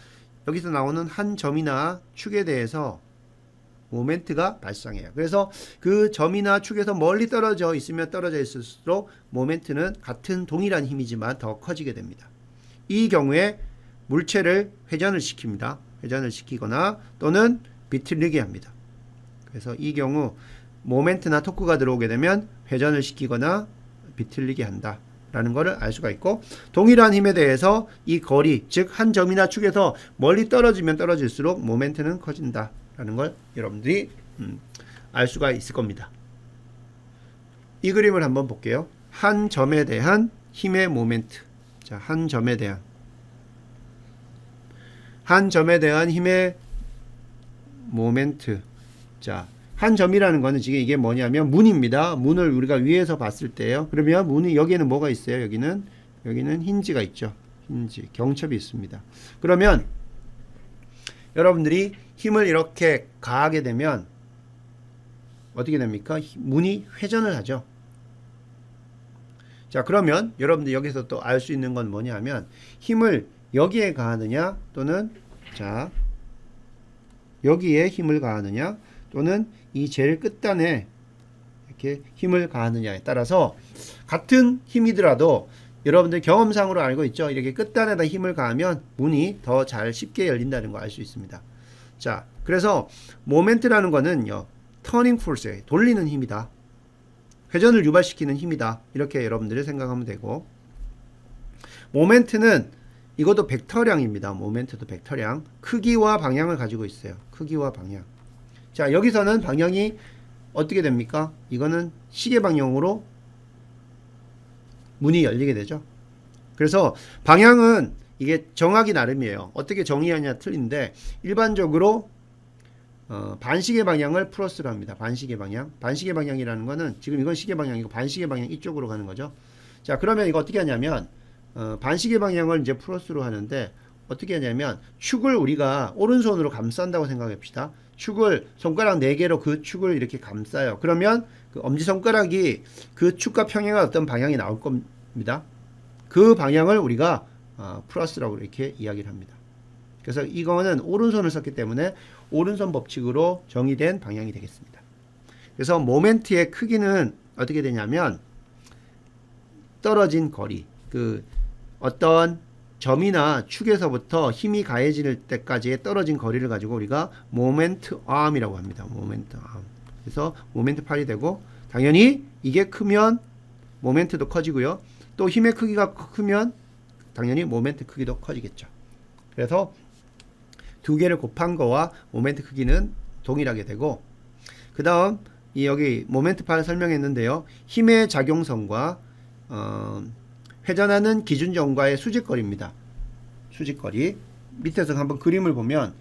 여기서 나오는 한 점이나 축에 대해서 모멘트가 발생해요. 그래서 그 점이나 축에서 멀리 떨어져 있으면 떨어져 있을수록 모멘트는 같은 동일한 힘이지만 더 커지게 됩니다. 이 경우에 물체를 회전을 시킵니다. 회전을 시키거나 또는 비틀리게 합니다. 그래서 이 경우 모멘트나 토크가 들어오게 되면 회전을 시키거나 비틀리게 한다 라는 것을 알 수가 있고, 동일한 힘에 대해서 이 거리, 즉 한 점이나 축에서 멀리 떨어지면 떨어질수록 모멘트는 커진다 라는 걸 여러분들이 알 수가 있을 겁니다. 이 그림을 한번 볼게요. 한 점에 대한 힘의 모멘트. 자, 한 점에 대한 힘의 모멘트. 자, 한 점이라는 거는 지금 이게 뭐냐면 문입니다. 문을 우리가 위에서 봤을 때요. 그러면 문이 여기에는 뭐가 있어요? 여기는 힌지가 있죠. 힌지, 경첩이 있습니다. 그러면 여러분들이 힘을 이렇게 가하게 되면 어떻게 됩니까? 문이 회전을 하죠. 자, 그러면 여러분들 여기서 또 알 수 있는 건 뭐냐면 힘을 여기에 가하느냐 또는 자, 여기에 힘을 가하느냐 또는 이 제일 끝단에 이렇게 힘을 가하느냐에 따라서 같은 힘이더라도 여러분들 경험상으로 알고 있죠. 이렇게 끝단에다 힘을 가하면 문이 더 잘 쉽게 열린다는 거 알 수 있습니다. 자, 그래서 모멘트라는 거는요, 터닝 포스에 돌리는 힘이다. 회전을 유발시키는 힘이다. 이렇게 여러분들이 생각하면 되고, 모멘트는 이것도 벡터량입니다. 모멘트도 벡터량. 크기와 방향을 가지고 있어요. 크기와 방향. 자, 여기서는 방향이 어떻게 됩니까? 이거는 시계 방향으로 문이 열리게 되죠. 그래서 방향은 이게 정하기 나름이에요. 어떻게 정의하냐 틀린데 일반적으로 반시계 방향을 플러스로 합니다. 반시계 방향. 반시계 방향이라는 거는 지금 이건 시계 방향이고 반시계 방향 이쪽으로 가는 거죠. 자, 그러면 이거 어떻게 하냐면 반시계 방향을 이제 플러스로 하는데 어떻게 하냐면 축을 우리가 오른손으로 감싼다고 생각합시다. 축을 손가락 4개로 그 축을 이렇게 감싸요. 그러면 그 엄지손가락이 그 축과 평행한 어떤 방향이 나올 겁니다. 그 방향을 우리가 플러스라고 이렇게 이야기를 합니다. 그래서 이거는 오른손을 썼기 때문에 오른손 법칙으로 정의된 방향이 되겠습니다. 그래서 모멘트의 크기는 어떻게 되냐면 떨어진 거리, 그 어떤 점이나 축에서부터 힘이 가해질 때까지의 떨어진 거리를 가지고 우리가 모멘트 암이라고 합니다. 모멘트 암. 그래서 모멘트 팔이 되고 당연히 이게 크면 모멘트도 커지고요. 또 힘의 크기가 크면 당연히 모멘트 크기도 커지겠죠. 그래서 두 개를 곱한 거와 모멘트 크기는 동일하게 되고, 그 다음 이 여기 모멘트 팔 설명했는데요. 힘의 작용성과 회전하는 기준점과의 수직거리입니다. 수직거리. 밑에서 한번 그림을 보면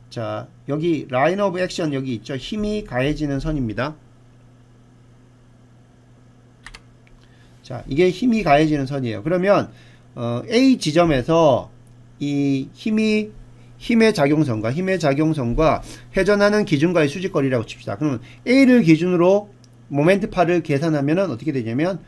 자, 여기 라인 오브 액션 여기 있죠. 힘이 가해지는 선입니다. 자, 이게 힘이 가해지는 선이에요. 그러면 A 지점에서 이 힘의 작용선과 회전하는 기준과의 수직거리라고 칩시다. 그러면 A를 기준으로 모멘트 팔을 계산하면은 어떻게 되냐면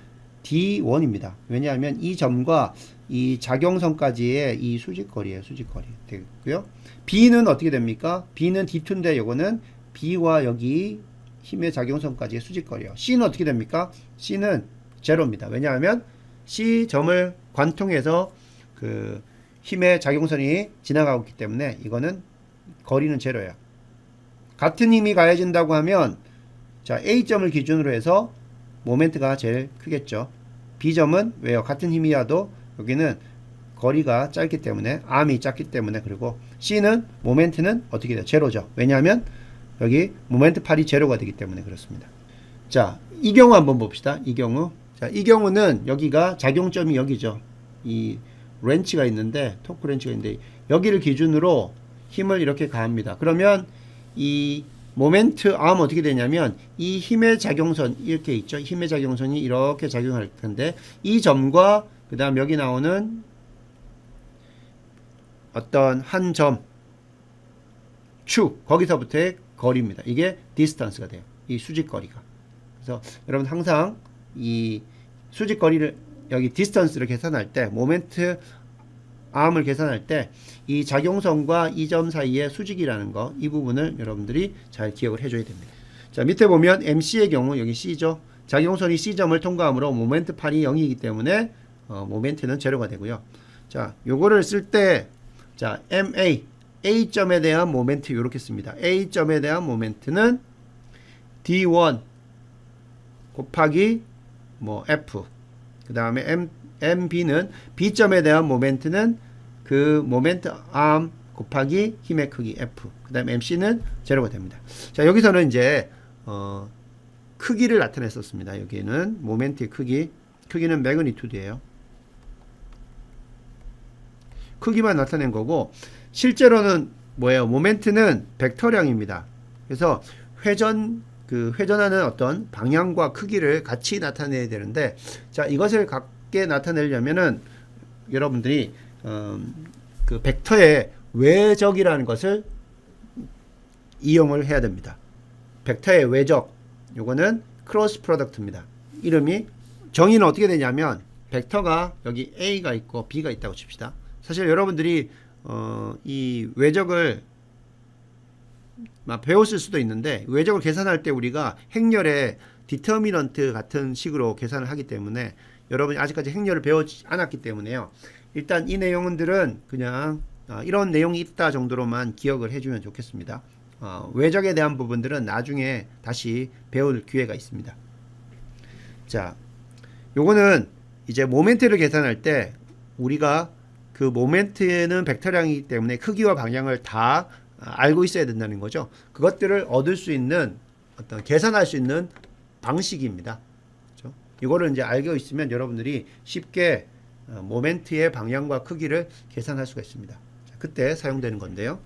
D1입니다. 왜냐하면 이 점과 이 작용선까지의 이 수직거리예요. 수직거리 되고요. B는 어떻게 됩니까? B는 D2인데 요거는 B와 여기 힘의 작용선까지의 수직거리예요. C는 어떻게 됩니까? C는 제로입니다. 왜냐하면 C 점을 관통해서 그 힘의 작용선이 지나가고 있기 때문에 이거는 거리는 제로예요. 같은 힘이 가해진다고 하면 자, A점을 기준으로 해서 모멘트가 제일 크겠죠. B점은 왜요? 같은 힘이라도 여기는 거리가 짧기 때문에 암이 작기 때문에, 그리고 C는 모멘트는 어떻게 돼요? 제로죠. 왜냐하면 여기 모멘트 팔이 제로가 되기 때문에 그렇습니다. 자, 이 경우 한번 봅시다. 이 경우. 자, 이 경우는 여기가 작용점이 여기죠. 이 렌치가 있는데, 토크 렌치가 있는데 여기를 기준으로 힘을 이렇게 가합니다. 그러면 이 모멘트 암 어떻게 되냐면 이 힘의 작용선 이렇게 있죠. 힘의 작용선이 이렇게 작용할 텐데 이 점과 그 다음 여기 나오는 어떤 한 점 축 거기서부터의 거리입니다. 이게 디스턴스가 돼요. 이 수직거리가. 그래서 여러분 항상 이 수직거리를 여기 디스턴스를 계산할 때 모멘트 암을 계산할 때 이 작용선과 이 점 사이의 수직이라는 거, 이 부분을 여러분들이 잘 기억을 해줘야 됩니다. 자, 밑에 보면 MC의 경우 여기 C죠. 작용선이 C점을 통과하므로 모멘트 팔이 0이기 때문에 모멘트는 제로가 되고요. 자, 요거를 쓸 때 자, MA A점에 대한 모멘트 이렇게 씁니다. A점에 대한 모멘트는 D1 곱하기 뭐 F, 그 다음에 MB는 B점에 대한 모멘트는 그 모멘트 암 곱하기 힘의 크기 F, 그 다음에 MC는 제로가 됩니다. 자, 여기서는 이제 크기를 나타냈었습니다. 여기는 모멘트의 크기는 매그니튜드예요. 크기만 나타낸 거고, 실제로는 뭐예요? 모멘트는 벡터량입니다. 그래서 회전하는 어떤 방향과 크기를 같이 나타내야 되는데, 자, 이것을 같게 나타내려면은 여러분들이 그 벡터의 외적이라는 것을 이용을 해야 됩니다. 벡터의 외적, 요거는 크로스 프로덕트입니다. 이름이 정의는 어떻게 되냐면 벡터가 여기 A가 있고 B가 있다고 칩시다. 사실 여러분들이 이 외적을 배웠을 수도 있는데 외적을 계산할 때 우리가 행렬의 디터미넌트 같은 식으로 계산을 하기 때문에 여러분이 아직까지 행렬을 배우지 않았기 때문에요. 일단 이 내용들은 그냥 이런 내용이 있다 정도로만 기억을 해주면 좋겠습니다. 외적에 대한 부분들은 나중에 다시 배울 기회가 있습니다. 자, 요거는 이제 모멘트를 계산할 때 우리가 그 모멘트는 벡터량이기 때문에 크기와 방향을 다 알고 있어야 된다는 거죠. 그것들을 얻을 수 있는 어떤 계산할 수 있는 방식입니다. 그렇죠? 이거를 이제 알고 있으면 여러분들이 쉽게 모멘트의 방향과 크기를 계산할 수가 있습니다. 자, 그때 사용되는 건데요.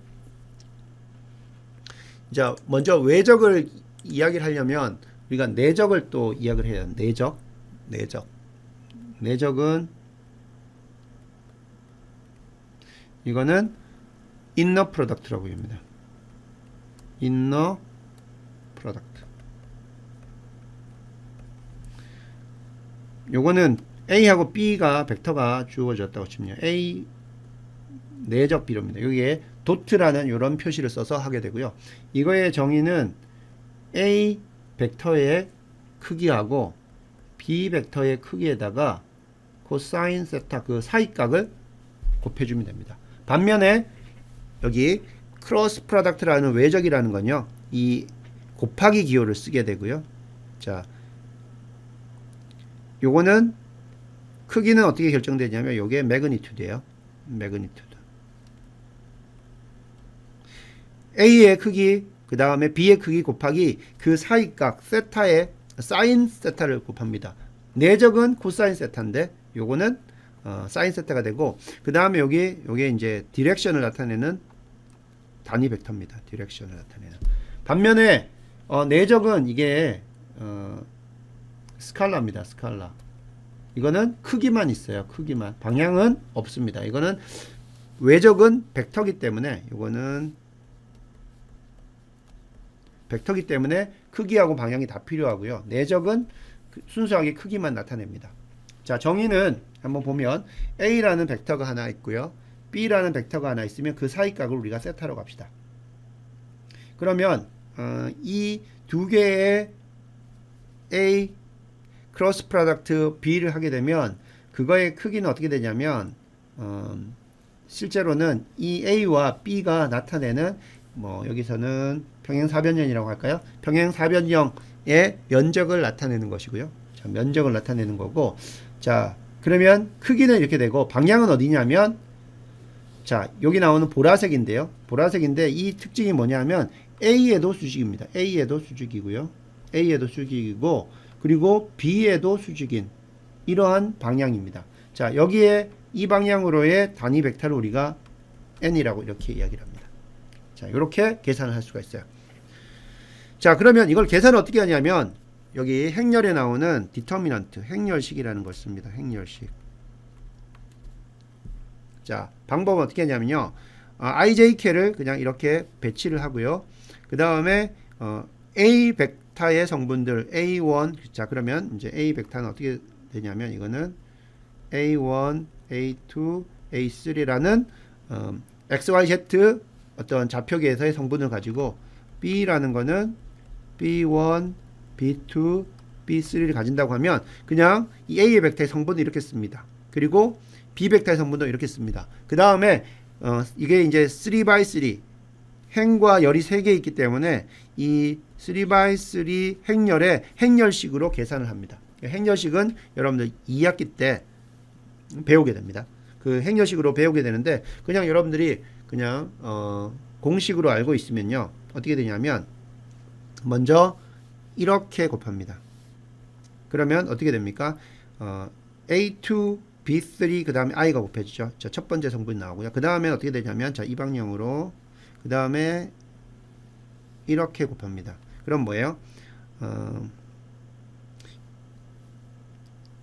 자, 먼저 외적을 이야기를 하려면 우리가 내적을 또 이야기를 해야 돼요. 내적은 이거는 인너 프로덕트라고 합니다. 인너 프로덕트. 요거는 A하고 B가 벡터가 주어졌다고 치면 A 내적 비료입니다. 여기에 도트라는 이런 표시를 써서 하게 되고요. 이거의 정의는 A 벡터의 크기하고 B 벡터의 크기에다가 코사인 세타 그 사이각을 곱해주면 됩니다. 반면에 여기 크로스 프로덕트라는 외적이라는 건요, 이 곱하기 기호를 쓰게 되고요. 자, 요거는 크기는 어떻게 결정되냐면 요게 매그니튜드예요. 매그니튜드. A의 크기, 그 다음에 B의 크기 곱하기 그 사이각 세타의 사인 세타를 곱합니다. 내적은 코사인 세타인데 요거는 사인 세타가 되고, 그 다음에 요게 이제 디렉션을 나타내는 단위 벡터입니다. 디렉션을 나타내는. 반면에 내적은 이게 스칼라입니다. 스칼라. 이거는 크기만 있어요. 크기만. 방향은 없습니다. 이거는 외적은 벡터기 때문에 이거는 벡터기 때문에 크기하고 방향이 다 필요하고요. 내적은 순수하게 크기만 나타냅니다. 자, 정의는 한번 보면 A라는 벡터가 하나 있고요. B라는 벡터가 하나 있으면 그 사이각을 우리가 세타라고 합시다. 그러면 이 두 개의 A 크로스 프로덕트 B를 하게 되면 그거의 크기는 어떻게 되냐면 실제로는 이 A와 B가 나타내는 여기서는 평행사변형이라고 할까요? 평행사변형의 면적을 나타내는 것이고요. 자, 면적을 나타내는 거고, 자, 그러면 크기는 이렇게 되고 방향은 어디냐면, 자, 여기 나오는 보라색인데요. 보라색인데 이 특징이 뭐냐면 A에도 수직입니다. A에도 수직이고요. A에도 수직이고, 그리고 B에도 수직인 이러한 방향입니다. 자, 여기에 이 방향으로의 단위 벡터를 우리가 n이라고 이렇게 이야기를 합니다. 자, 이렇게 계산을 할 수가 있어요. 자, 그러면 이걸 계산을 어떻게 하냐면 여기 행렬에 나오는 디터미넌트, 행렬식이라는 걸 씁니다. 행렬식. 자, 방법은 어떻게 하냐면요. ijk를 그냥 이렇게 배치를 하고요. 그 다음에 A 벡터의 성분들 A1, 자, 그러면 이제 A 벡터는 어떻게 되냐면 이거는 A1, A2, A3라는 XYZ 어떤 좌표계에서의 성분을 가지고 B라는 거는 B1, B2, B3를 가진다고 하면 그냥 이 A의 벡터의 성분을 이렇게 씁니다. 그리고 B 벡터의 성분도 이렇게 씁니다. 그 다음에 이게 이제 3x3 행과 열이 3개 있기 때문에 이 3x3 행렬의 행렬식으로 계산을 합니다. 행렬식은 여러분들 2학기 때 배우게 됩니다. 그 행렬식으로 배우게 되는데 그냥 여러분들이 그냥 공식으로 알고 있으면요 어떻게 되냐면 먼저 이렇게 곱합니다. 그러면 어떻게 됩니까? A2, B3 그 다음에 I가 곱해지죠. 자, 첫 번째 성분이 나오고요. 그 다음에 어떻게 되냐면 자, 이 방향으로 그 다음에 이렇게 곱합니다. 그럼 뭐예요?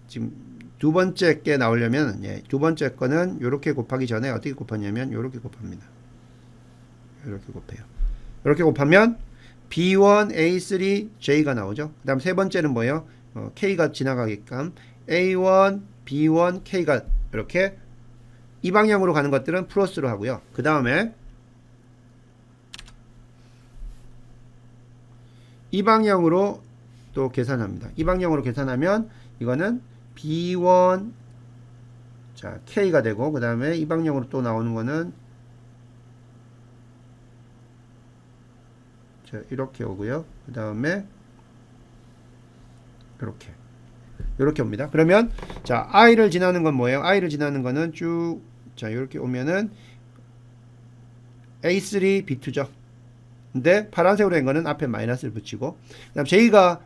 지금 두 번째 게 나오려면 두 번째 거는 이렇게 곱하기 전에 어떻게 곱하냐면 이렇게 곱합니다. 이렇게 곱해요. 이렇게 곱하면 B1, A3, J가 나오죠. 그 다음 세 번째는 뭐예요? K가 지나가게끔 A1, B1, K가 이렇게 이 방향으로 가는 것들은 플러스로 하고요. 그 다음에 이 방향으로 또 계산합니다. 이 방향으로 계산하면 이거는 B1 자 K가 되고 그 다음에 이 방향으로 또 나오는 거는 자 이렇게 오고요. 그 다음에 이렇게 옵니다. 그러면 자 I를 지나는 건 뭐예요? I를 지나는 거는 쭉 자 이렇게 오면은 A3, B2죠. 근데 파란색으로 된 거는 앞에 마이너스를 붙이고 그 다음 J가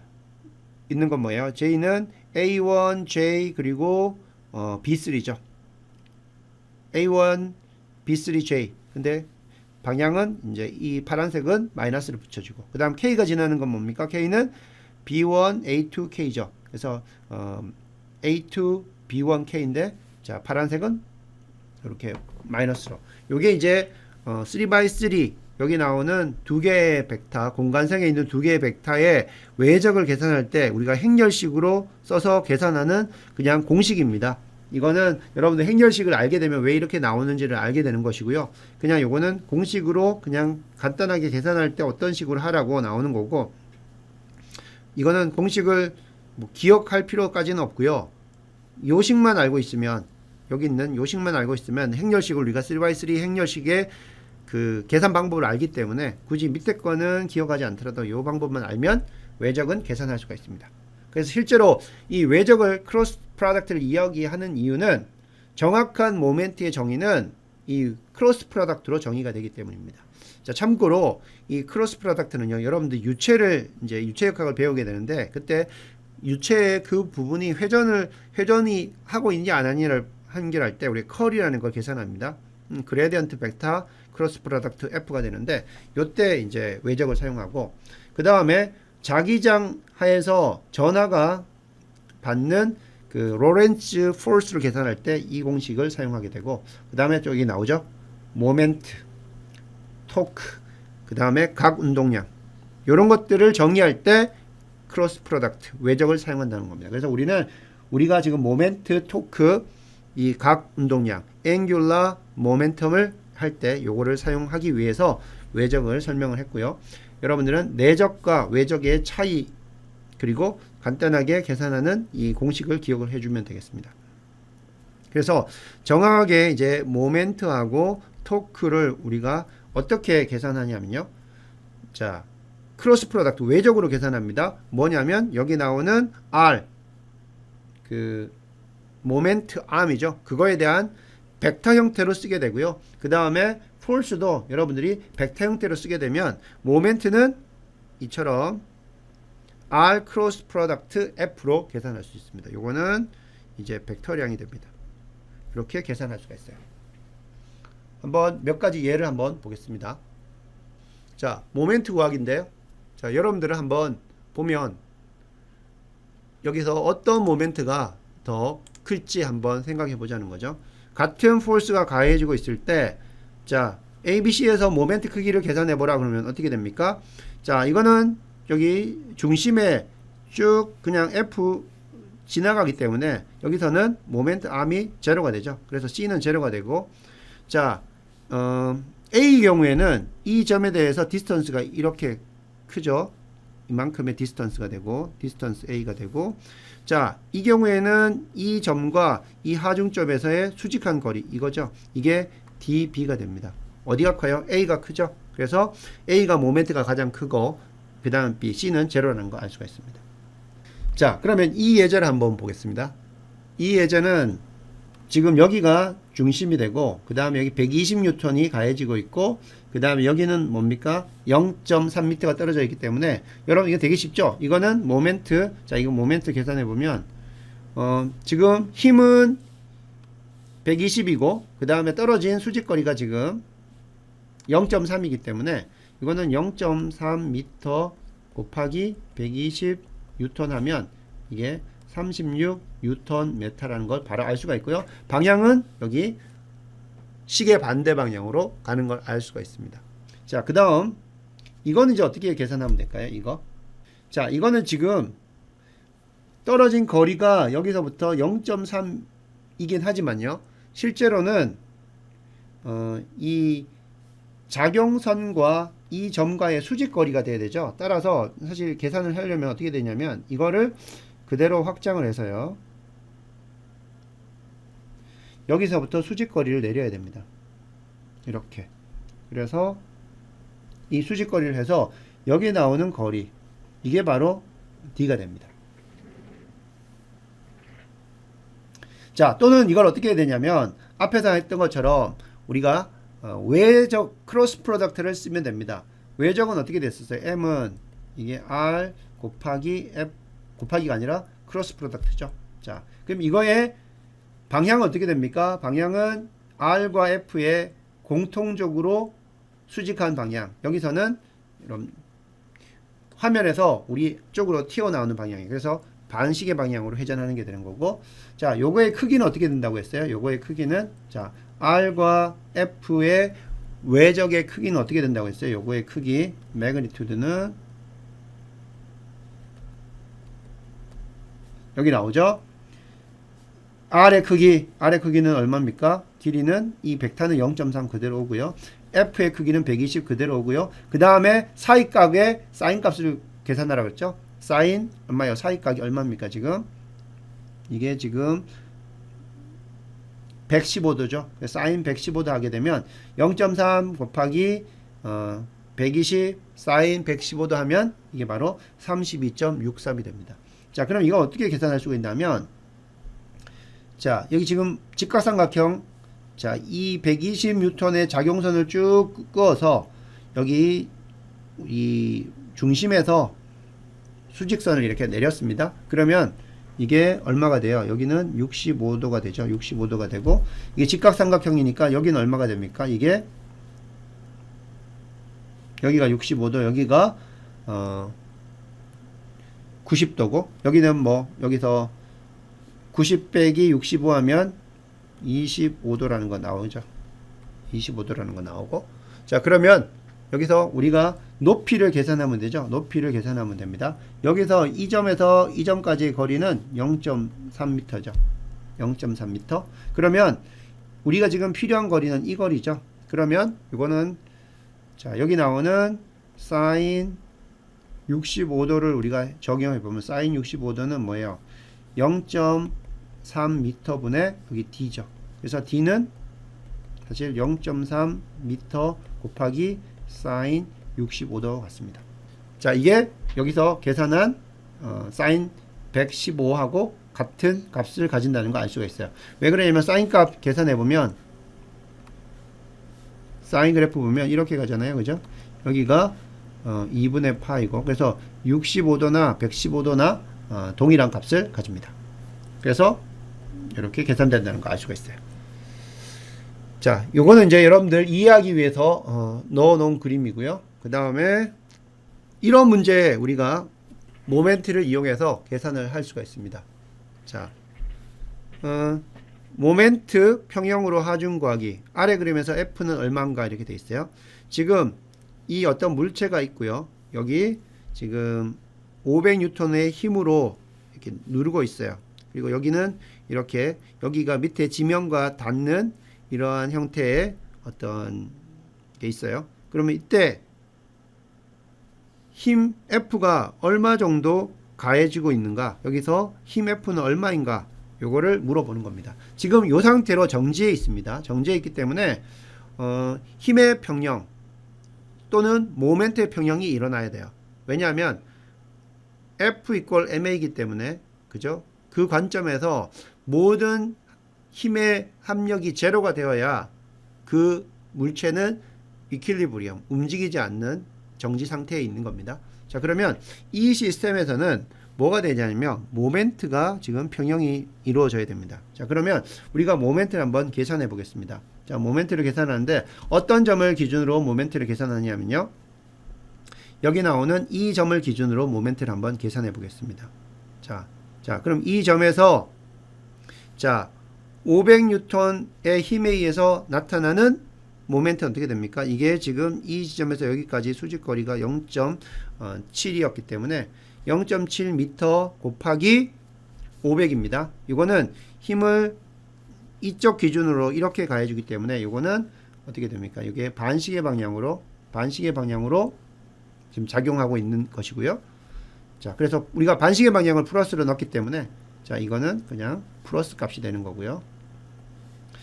있는 건 뭐예요? J는 A1, J 그리고 B3죠. A1, B3, J. 근데 방향은 이제 이 파란색은 마이너스를 붙여주고 그 다음 K가 지나는 건 뭡니까? K는 B1, A2, K죠. 그래서 A2, B1, K인데 자 파란색은 이렇게 마이너스로 요게 이제 3x3 여기 나오는 두 개의 벡터 공간상에 있는 두 개의 벡터의 외적을 계산할 때 우리가 행렬식으로 써서 계산하는 그냥 공식입니다. 이거는 여러분들 행렬식을 알게 되면 왜 이렇게 나오는지를 알게 되는 것이고요. 그냥 요거는 공식으로 그냥 간단하게 계산할 때 어떤 식으로 하라고 나오는 거고 이거는 공식을 뭐 기억할 필요까지는 없고요. 요식만 알고 있으면 여기 있는 요식만 알고 있으면 행렬식을 우리가 3x3 행렬식의 그 계산 방법을 알기 때문에 굳이 밑에 거는 기억하지 않더라도 이 방법만 알면 외적은 계산할 수가 있습니다. 그래서 실제로 이 외적을 크로스 프로덕트를 이야기하는 이유는 정확한 모멘트의 정의는 이 크로스 프로덕트로 정의가 되기 때문입니다. 자, 참고로 이 크로스 프로덕트는요, 여러분들 유체를 이제 유체역학을 배우게 되는데 그때 유체의 그 부분이 회전이 하고 있는지 안 하느냐를 한결할 때 우리 컬이라는 걸 계산합니다. 그레디언트 벡터 크로스 프로덕트 F가 되는데 요때 이제 외적을 사용하고 그 다음에 자기장 하에서 전하가 받는 그 로렌츠 포스를 계산할 때 이 공식을 사용하게 되고 그 다음에 저기 나오죠. 모멘트, 토크, 그 다음에 각 운동량 이런 것들을 정의할 때 크로스 프로덕트 외적을 사용한다는 겁니다. 그래서 우리가 지금 모멘트, 토크, 이 각 운동량, 앵귤라 모멘텀을 할 때 요거를 사용하기 위해서 외적을 설명을 했고요. 여러분들은 내적과 외적의 차이 그리고 간단하게 계산하는 이 공식을 기억을 해주면 되겠습니다. 그래서 정확하게 이제 모멘트하고 토크를 우리가 어떻게 계산하냐면요. 자, 크로스 프로덕트 외적으로 계산합니다. 뭐냐면 여기 나오는 R 그 모멘트 암이죠. 그거에 대한 벡터 형태로 쓰게 되고요. 그 다음에 폴스도 여러분들이 벡터 형태로 쓰게 되면 모멘트는 이처럼 R 크로스 프로덕트 F로 계산할 수 있습니다. 요거는 이제 벡터량이 됩니다. 이렇게 계산할 수가 있어요. 한번 몇 가지 예를 한번 보겠습니다. 자, 모멘트 구하기인데요. 자, 여러분들은 한번 보면 여기서 어떤 모멘트가 더 클지 한번 생각해 보자는 거죠. 같은 포스가 가해지고 있을 때, 자, ABC에서 모멘트 크기를 계산해 보라 그러면 어떻게 됩니까? 자, 이거는 여기 중심에 쭉 그냥 F 지나가기 때문에 여기서는 모멘트 암이 제로가 되죠. 그래서 C는 제로가 되고, 자, A 경우에는 이 점에 대해서 디스턴스가 이렇게 크죠. 이만큼의 디스턴스가 되고, 디스턴스 A가 되고, 자, 이 경우에는 이 점과 이 하중점에서의 수직한 거리, 이거죠. 이게 DB가 됩니다. 어디가 커요? A가 크죠. 그래서 A가 모멘트가 가장 크고, 그 다음 B, C는 제로라는 거 알 수가 있습니다. 자, 그러면 이 예제를 한번 보겠습니다. 이 예제는 지금 여기가 중심이 되고, 그 다음에 여기 120N이 가해지고 있고, 그 다음에 여기는 뭡니까? 0.3m가 떨어져 있기 때문에, 여러분 이거 되게 쉽죠? 이거는 모멘트, 자, 이거 모멘트 계산해 보면, 지금 힘은 120이고, 그 다음에 떨어진 수직거리가 지금 0.3이기 때문에, 이거는 0.3m 곱하기 120N 하면, 이게 36Nm라는 걸 바로 알 수가 있고요. 방향은 여기 시계 반대 방향으로 가는 걸 알 수가 있습니다. 자, 그 다음 이거는 이제 어떻게 계산하면 될까요? 이거. 자, 이거는 지금 떨어진 거리가 여기서부터 0.3이긴 하지만요. 실제로는 이 작용선과 이 점과의 수직거리가 돼야 되죠. 따라서 사실 계산을 하려면 어떻게 되냐면 이거를 그대로 확장을 해서요. 여기서부터 수직거리를 내려야 됩니다. 이렇게. 그래서 이 수직거리를 해서 여기 나오는 거리, 이게 바로 D가 됩니다. 자, 또는 이걸 어떻게 해야 되냐면 앞에서 했던 것처럼 우리가 외적 크로스 프로덕트를 쓰면 됩니다. 외적은 어떻게 됐었어요? M은 이게 R 곱하기 F 곱하기가 아니라 크로스 프로덕트죠. 자, 그럼 이거의 방향은 어떻게 됩니까? 방향은 R과 F의 공통적으로 수직한 방향. 여기서는 이런 화면에서 우리 쪽으로 튀어나오는 방향이에요. 그래서 반시계 방향으로 회전하는 게 되는 거고, 자, 요거의 크기는 어떻게 된다고 했어요? 요거의 크기는, 자, R과 F의 외적의 크기는 어떻게 된다고 했어요? 요거의 크기, 매그니튜드는 여기 나오죠? R의 크기는 얼마입니까? 길이는 이 벡터는 0.3 그대로 오고요. F의 크기는 120 그대로 오고요. 그 다음에 사이각의 사인 값을 계산하라고 했죠? 사인 얼마요? 사이각이 얼마입니까? 지금 이게 지금 115도죠. 사인 115도 하게 되면 0.3 곱하기 120 사인 115도 하면 이게 바로 32.63이 됩니다. 자, 그럼 이거 어떻게 계산할 수가 있냐면, 자, 여기 지금 직각삼각형, 자, 이 120N의 작용선을 쭉 끄어서 여기 이 중심에서 수직선을 이렇게 내렸습니다. 그러면 이게 얼마가 돼요? 여기는 65도가 되죠. 65도가 되고, 이게 직각삼각형이니까 여기는 얼마가 됩니까? 이게 여기가 65도, 여기가 90도고, 여기는 뭐 여기서 90 빼기 65 하면 25도라는 거 나오죠. 25도라는 거 나오고, 자, 그러면 여기서 우리가 높이를 계산하면 되죠. 높이를 계산하면 됩니다. 여기서 이 점에서 이 점까지의 거리는 0.3m죠. 0.3m. 그러면 우리가 지금 필요한 거리는 이 거리죠. 그러면 이거는, 자, 여기 나오는 사인 65도를 우리가 적용해 보면 사인 65도는 뭐예요? 0.3m 분의 여기 D죠. 그래서 D는 사실 0.3m 곱하기 사인 65도 같습니다. 자, 이게 여기서 계산한 사인 115하고 같은 값을 가진다는 거 알 수가 있어요. 왜 그러냐면 사인 값 계산해 보면 사인 그래프 보면 이렇게 가잖아요. 그죠? 여기가 2분의 파이고, 그래서 65도나 115도나 동일한 값을 가집니다. 그래서 이렇게 계산된다는 거 알 수가 있어요. 자, 요거는 이제 여러분들 이해하기 위해서 넣어 놓은 그림이고요. 그 다음에 이런 문제에 우리가 모멘트를 이용해서 계산을 할 수가 있습니다. 자, 모멘트 평형으로 하중 구하기. 아래 그림에서 F는 얼마인가 이렇게 돼 있어요. 지금 이 어떤 물체가 있고요. 여기 지금 500N의 힘으로 이렇게 누르고 있어요. 그리고 여기는 이렇게 여기가 밑에 지면과 닿는 이러한 형태의 어떤 게 있어요. 그러면 이때 힘 F가 얼마 정도 가해지고 있는가, 여기서 힘 F는 얼마인가, 요거를 물어보는 겁니다. 지금 이 상태로 정지해 있습니다. 정지해 있기 때문에 힘의 평형 또는 모멘트의 평형이 일어나야 돼요. 왜냐하면 F 이퀄 ma이기 때문에, 그죠? 그 관점에서 모든 힘의 합력이 제로가 되어야 그 물체는 이퀄리브리엄, 움직이지 않는 정지 상태에 있는 겁니다. 자, 그러면 이 시스템에서는 뭐가 되냐면 모멘트가 지금 평형이 이루어져야 됩니다. 자, 그러면 우리가 모멘트를 한번 계산해 보겠습니다. 자, 모멘트를 계산하는데 어떤 점을 기준으로 모멘트를 계산하냐면요, 여기 나오는 이 점을 기준으로 모멘트를 한번 계산해 보겠습니다. 자, 그럼 이 점에서, 자, 500N의 힘에 의해서 나타나는 모멘트는 어떻게 됩니까? 이게 지금 이 지점에서 여기까지 수직거리가 0.7이었기 때문에 0.7m 곱하기 500입니다. 이거는 힘을 이쪽 기준으로 이렇게 가해주기 때문에 이거는 어떻게 됩니까? 이게 반시계 방향으로 지금 작용하고 있는 것이고요. 자, 그래서 우리가 반시계 방향을 플러스로 넣었기 때문에 자, 이거는 그냥 플러스 값이 되는 거고요.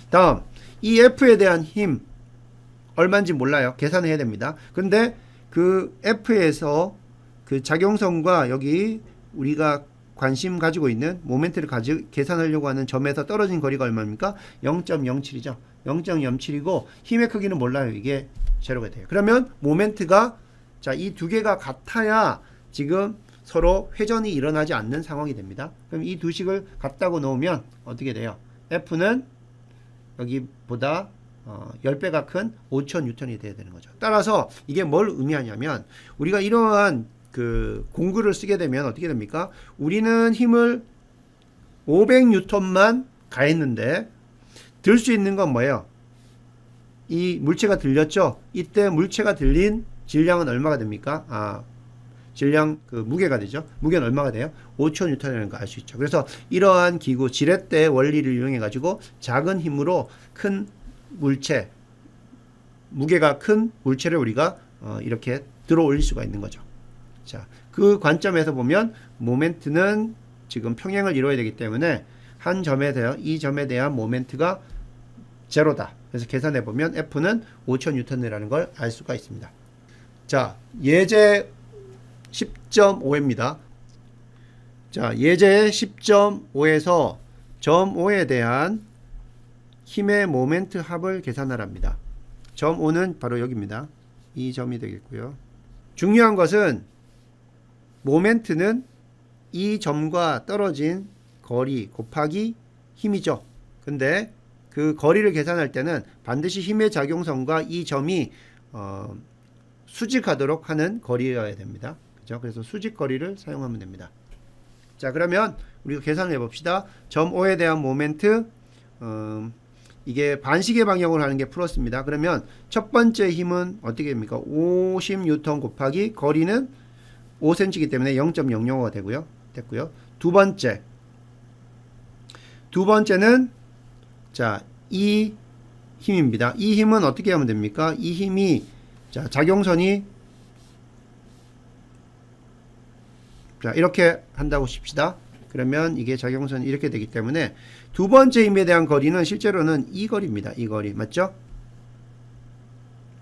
다음, 이 F에 대한 힘 얼마인지 몰라요. 계산해야 됩니다. 근데 그 F에서 그 작용선과 여기 우리가 관심 가지고 있는 모멘트를 계산하려고 하는 점에서 떨어진 거리가 얼마입니까? 0.07이죠. 0.07이고 힘의 크기는 몰라요. 이게 제로가 돼요. 그러면 모멘트가 자, 이 두 개가 같아야 지금 서로 회전이 일어나지 않는 상황이 됩니다. 그럼 이 두 식을 같다고 놓으면 어떻게 돼요? F는 여기보다 10배가 큰 5000N이 돼야 되는 거죠. 따라서 이게 뭘 의미하냐면 우리가 이러한 그 공구를 쓰게 되면 어떻게 됩니까? 우리는 힘을 500N만 가했는데 들 수 있는 건 뭐예요? 이 물체가 들렸죠? 이때 물체가 들린 질량은 얼마가 됩니까? 질량 그 무게가 되죠. 무게는 얼마가 돼요? 5000N이라는 거 알 수 있죠. 그래서 이러한 기구 지렛대 원리를 이용해 가지고 작은 힘으로 큰 물체, 무게가 큰 물체를 우리가 이렇게 들어 올릴 수가 있는 거죠. 자, 그 관점에서 보면 모멘트는 지금 평행을 이루어야 되기 때문에 한 점에 대한 이 점에 대한 모멘트가 제로다. 그래서 계산해 보면 F는 5000N이라는 걸 알 수가 있습니다. 자, 예제 10.5입니다. 자, 예제 10.5에서 점 5에 대한 힘의 모멘트 합을 계산하랍니다. 점 5는 바로 여기입니다. 이 점이 되겠고요. 중요한 것은 모멘트는 이 점과 떨어진 거리 곱하기 힘이죠. 근데 그 거리를 계산할 때는 반드시 힘의 작용선과 이 점이 수직하도록 하는 거리여야 됩니다. 그죠? 그래서 수직거리를 사용하면 됩니다. 자, 그러면 우리가 계산을 해봅시다. 점 5에 대한 모멘트, 이게 반시계 방향으로 하는 게 플러스입니다. 그러면 첫 번째 힘은 어떻게 됩니까? 50N 곱하기 거리는 5cm이기 때문에 0.005가 되고요. 됐고요. 두 번째는 자, 이 힘입니다. 이 힘은 어떻게 하면 됩니까? 이 힘이 자, 작용선이 자, 이렇게 한다고 칩시다. 그러면 이게 작용선이 이렇게 되기 때문에 두 번째 힘에 대한 거리는 실제로는 이 거리입니다. 이 거리. 맞죠?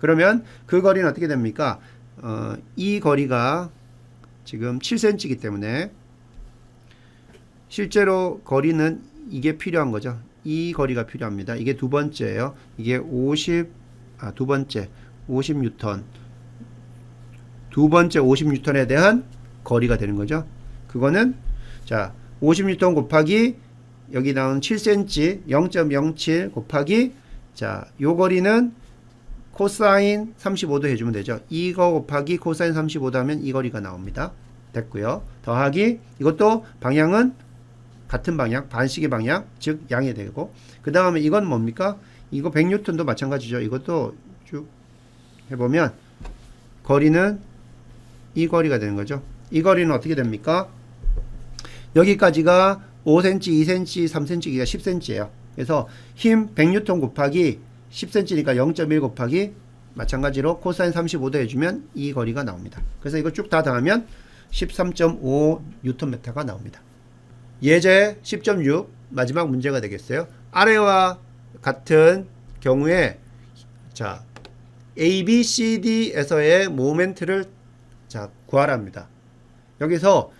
그러면 그 거리는 어떻게 됩니까? 이 거리가 지금 7cm이기 때문에 실제로 거리는 이게 필요한 거죠. 이 거리가 필요합니다. 이게 두 번째예요. 이게 50N. 두 번째 50N에 대한 거리가 되는 거죠. 그거는 자, 50N 곱하기 여기 나온 7cm 0.07 곱하기 자, 요 거리는 코사인 35도 해주면 되죠. 이거 곱하기 코사인 35도 하면 이 거리가 나옵니다. 됐고요. 더하기 이것도 방향은 같은 방향, 반시계 방향, 즉 양이 되고 그 다음에 이건 뭡니까? 이거 100N도 마찬가지죠. 이것도 쭉 해보면 거리는 이 거리가 되는 거죠. 이 거리는 어떻게 됩니까? 여기까지가 5cm, 2cm, 3cm가 10cm예요. 그래서 힘 100N 곱하기 10cm니까 0.1 곱하기 마찬가지로 코사인 35도 해주면 이 거리가 나옵니다. 그래서 이거 쭉 다 더하면 13.5Nm가 나옵니다. 예제 10.6 마지막 문제가 되겠어요. 아래와 같은 경우에 자, A, B, C, D에서의 모멘트를 자, 구하랍니다. 여기서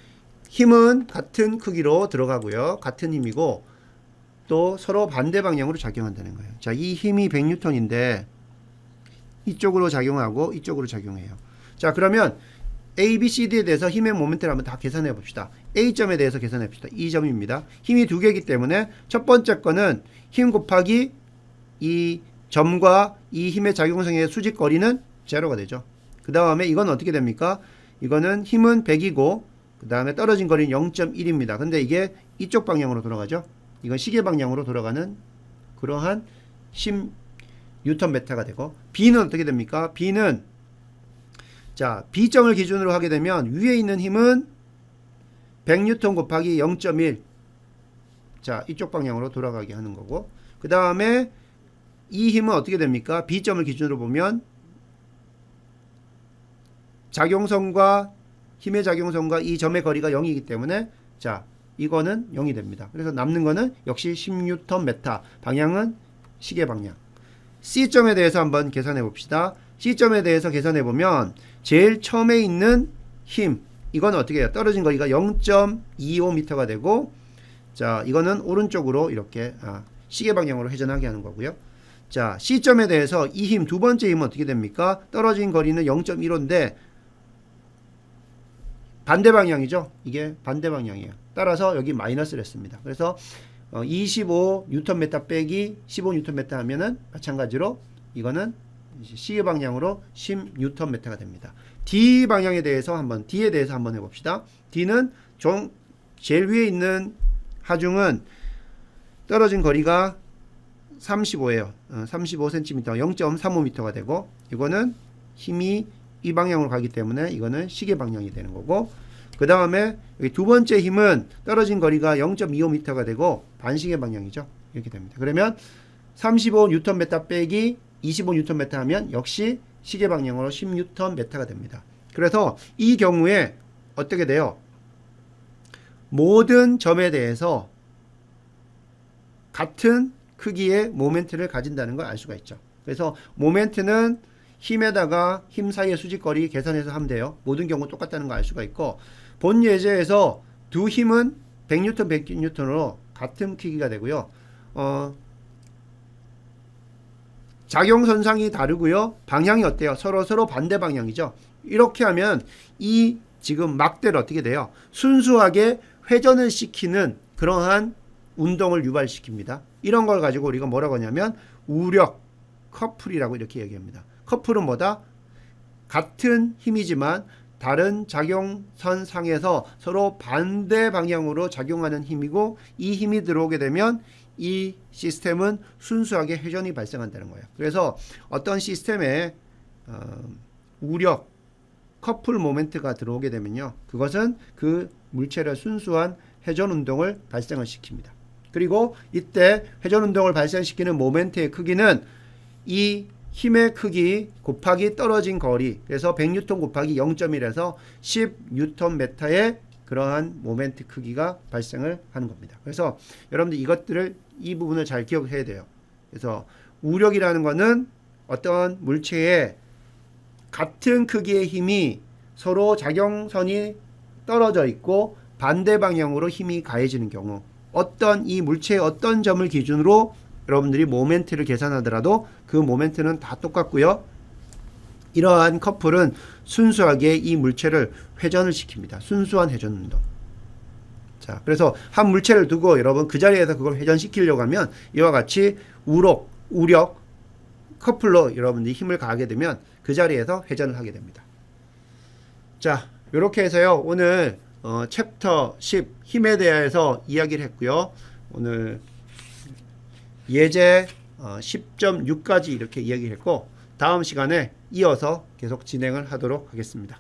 힘은 같은 크기로 들어가고요. 같은 힘이고 또 서로 반대 방향으로 작용한다는 거예요. 자, 이 힘이 100N인데 이쪽으로 작용하고 이쪽으로 작용해요. 자, 그러면 A, B, C, D에 대해서 힘의 모멘트를 한번 다 계산해 봅시다. A점에 대해서 계산해 봅시다. 이 점입니다. 힘이 두 개이기 때문에 첫 번째 거는 힘 곱하기 이 점과 이 힘의 작용성의 수직거리는 제로가 되죠. 그 다음에 이건 어떻게 됩니까? 이거는 힘은 100이고 그 다음에 떨어진 거리는 0.1입니다. 근데 이게 이쪽 방향으로 돌아가죠. 이건 시계 방향으로 돌아가는 그러한 뉴턴 메타가 되고, B는 어떻게 됩니까? B는 자, B점을 기준으로 하게 되면 위에 있는 힘은 100뉴턴 곱하기 0.1. 자, 이쪽 방향으로 돌아가게 하는 거고, 그 다음에 이 힘은 어떻게 됩니까? B점을 기준으로 보면 작용선과 힘의 작용선과 이 점의 거리가 0이기 때문에 자, 이거는 0이 됩니다. 그래서 남는 거는 역시 10뉴턴 메타. 방향은 시계 방향. C점에 대해서 한번 계산해 봅시다. C점에 대해서 계산해 보면 제일 처음에 있는 힘, 이건 어떻게 해요? 떨어진 거리가 0.25m가 되고, 자, 이거는 오른쪽으로 이렇게 시계 방향으로 회전하게 하는 거고요. 자, C점에 대해서 이 힘, 두 번째 힘은 어떻게 됩니까? 떨어진 거리는 0.15인데 반대 방향이죠. 이게 반대 방향이에요. 따라서 여기 마이너스를 했습니다. 그래서 25Nm 빼기 15Nm 하면은 마찬가지로 이거는 C 방향으로 10Nm가 됩니다. D 방향에 대해서 D에 대해서 한번 해봅시다. D는 제일 위에 있는 하중은 떨어진 거리가 35예요. 35cm, 0.35m가 되고, 이거는 힘이 이 방향으로 가기 때문에 이거는 시계 방향이 되는 거고, 그 다음에 여기 두 번째 힘은 떨어진 거리가 0.25m가 되고 반시계 방향이죠. 이렇게 됩니다. 그러면 35Nm 빼기 25Nm 하면 역시 시계 방향으로 10Nm가 됩니다. 그래서 이 경우에 어떻게 돼요? 모든 점에 대해서 같은 크기의 모멘트를 가진다는 걸 알 수가 있죠. 그래서 모멘트는 힘에다가 힘 사이의 수직거리 계산해서 하면 돼요. 모든 경우 똑같다는 걸 알 수가 있고, 본 예제에서 두 힘은 100N, 100N으로 같은 크기가 되고요. 작용선상이 다르고요. 방향이 어때요? 서로 반대 방향이죠. 이렇게 하면 이 지금 막대를 어떻게 돼요? 순수하게 회전을 시키는 그러한 운동을 유발시킵니다. 이런 걸 가지고 우리가 뭐라고 하냐면 우력 커플이라고 이렇게 얘기합니다. 커플은 뭐다? 같은 힘이지만 다른 작용선 상에서 서로 반대 방향으로 작용하는 힘이고, 이 힘이 들어오게 되면 이 시스템은 순수하게 회전이 발생한다는 거예요. 그래서 어떤 시스템에 우력 커플 모멘트가 들어오게 되면요, 그것은 그 물체의 순수한 회전 운동을 발생을 시킵니다. 그리고 이때 회전 운동을 발생시키는 모멘트의 크기는 이 힘의 크기 곱하기 떨어진 거리, 그래서 100N 곱하기 0.1에서 10Nm의 그러한 모멘트 크기가 발생을 하는 겁니다. 그래서 여러분들 이 부분을 잘 기억해야 돼요. 그래서 우력이라는 것은 어떤 물체의 같은 크기의 힘이 서로 작용선이 떨어져 있고 반대 방향으로 힘이 가해지는 경우, 이 물체의 어떤 점을 기준으로 여러분들이 모멘트를 계산하더라도 그 모멘트는 다 똑같고요. 이러한 커플은 순수하게 이 물체를 회전을 시킵니다. 순수한 회전 운동. 자, 그래서 한 물체를 두고 여러분 그 자리에서 그걸 회전시키려고 하면 이와 같이 우력, 커플로 여러분들이 힘을 가하게 되면 그 자리에서 회전을 하게 됩니다. 자, 이렇게 해서요, 오늘 챕터 10 힘에 대해서 이야기를 했고요. 오늘 예제 10.6까지 이렇게 이야기를 했고, 다음 시간에 이어서 계속 진행을 하도록 하겠습니다.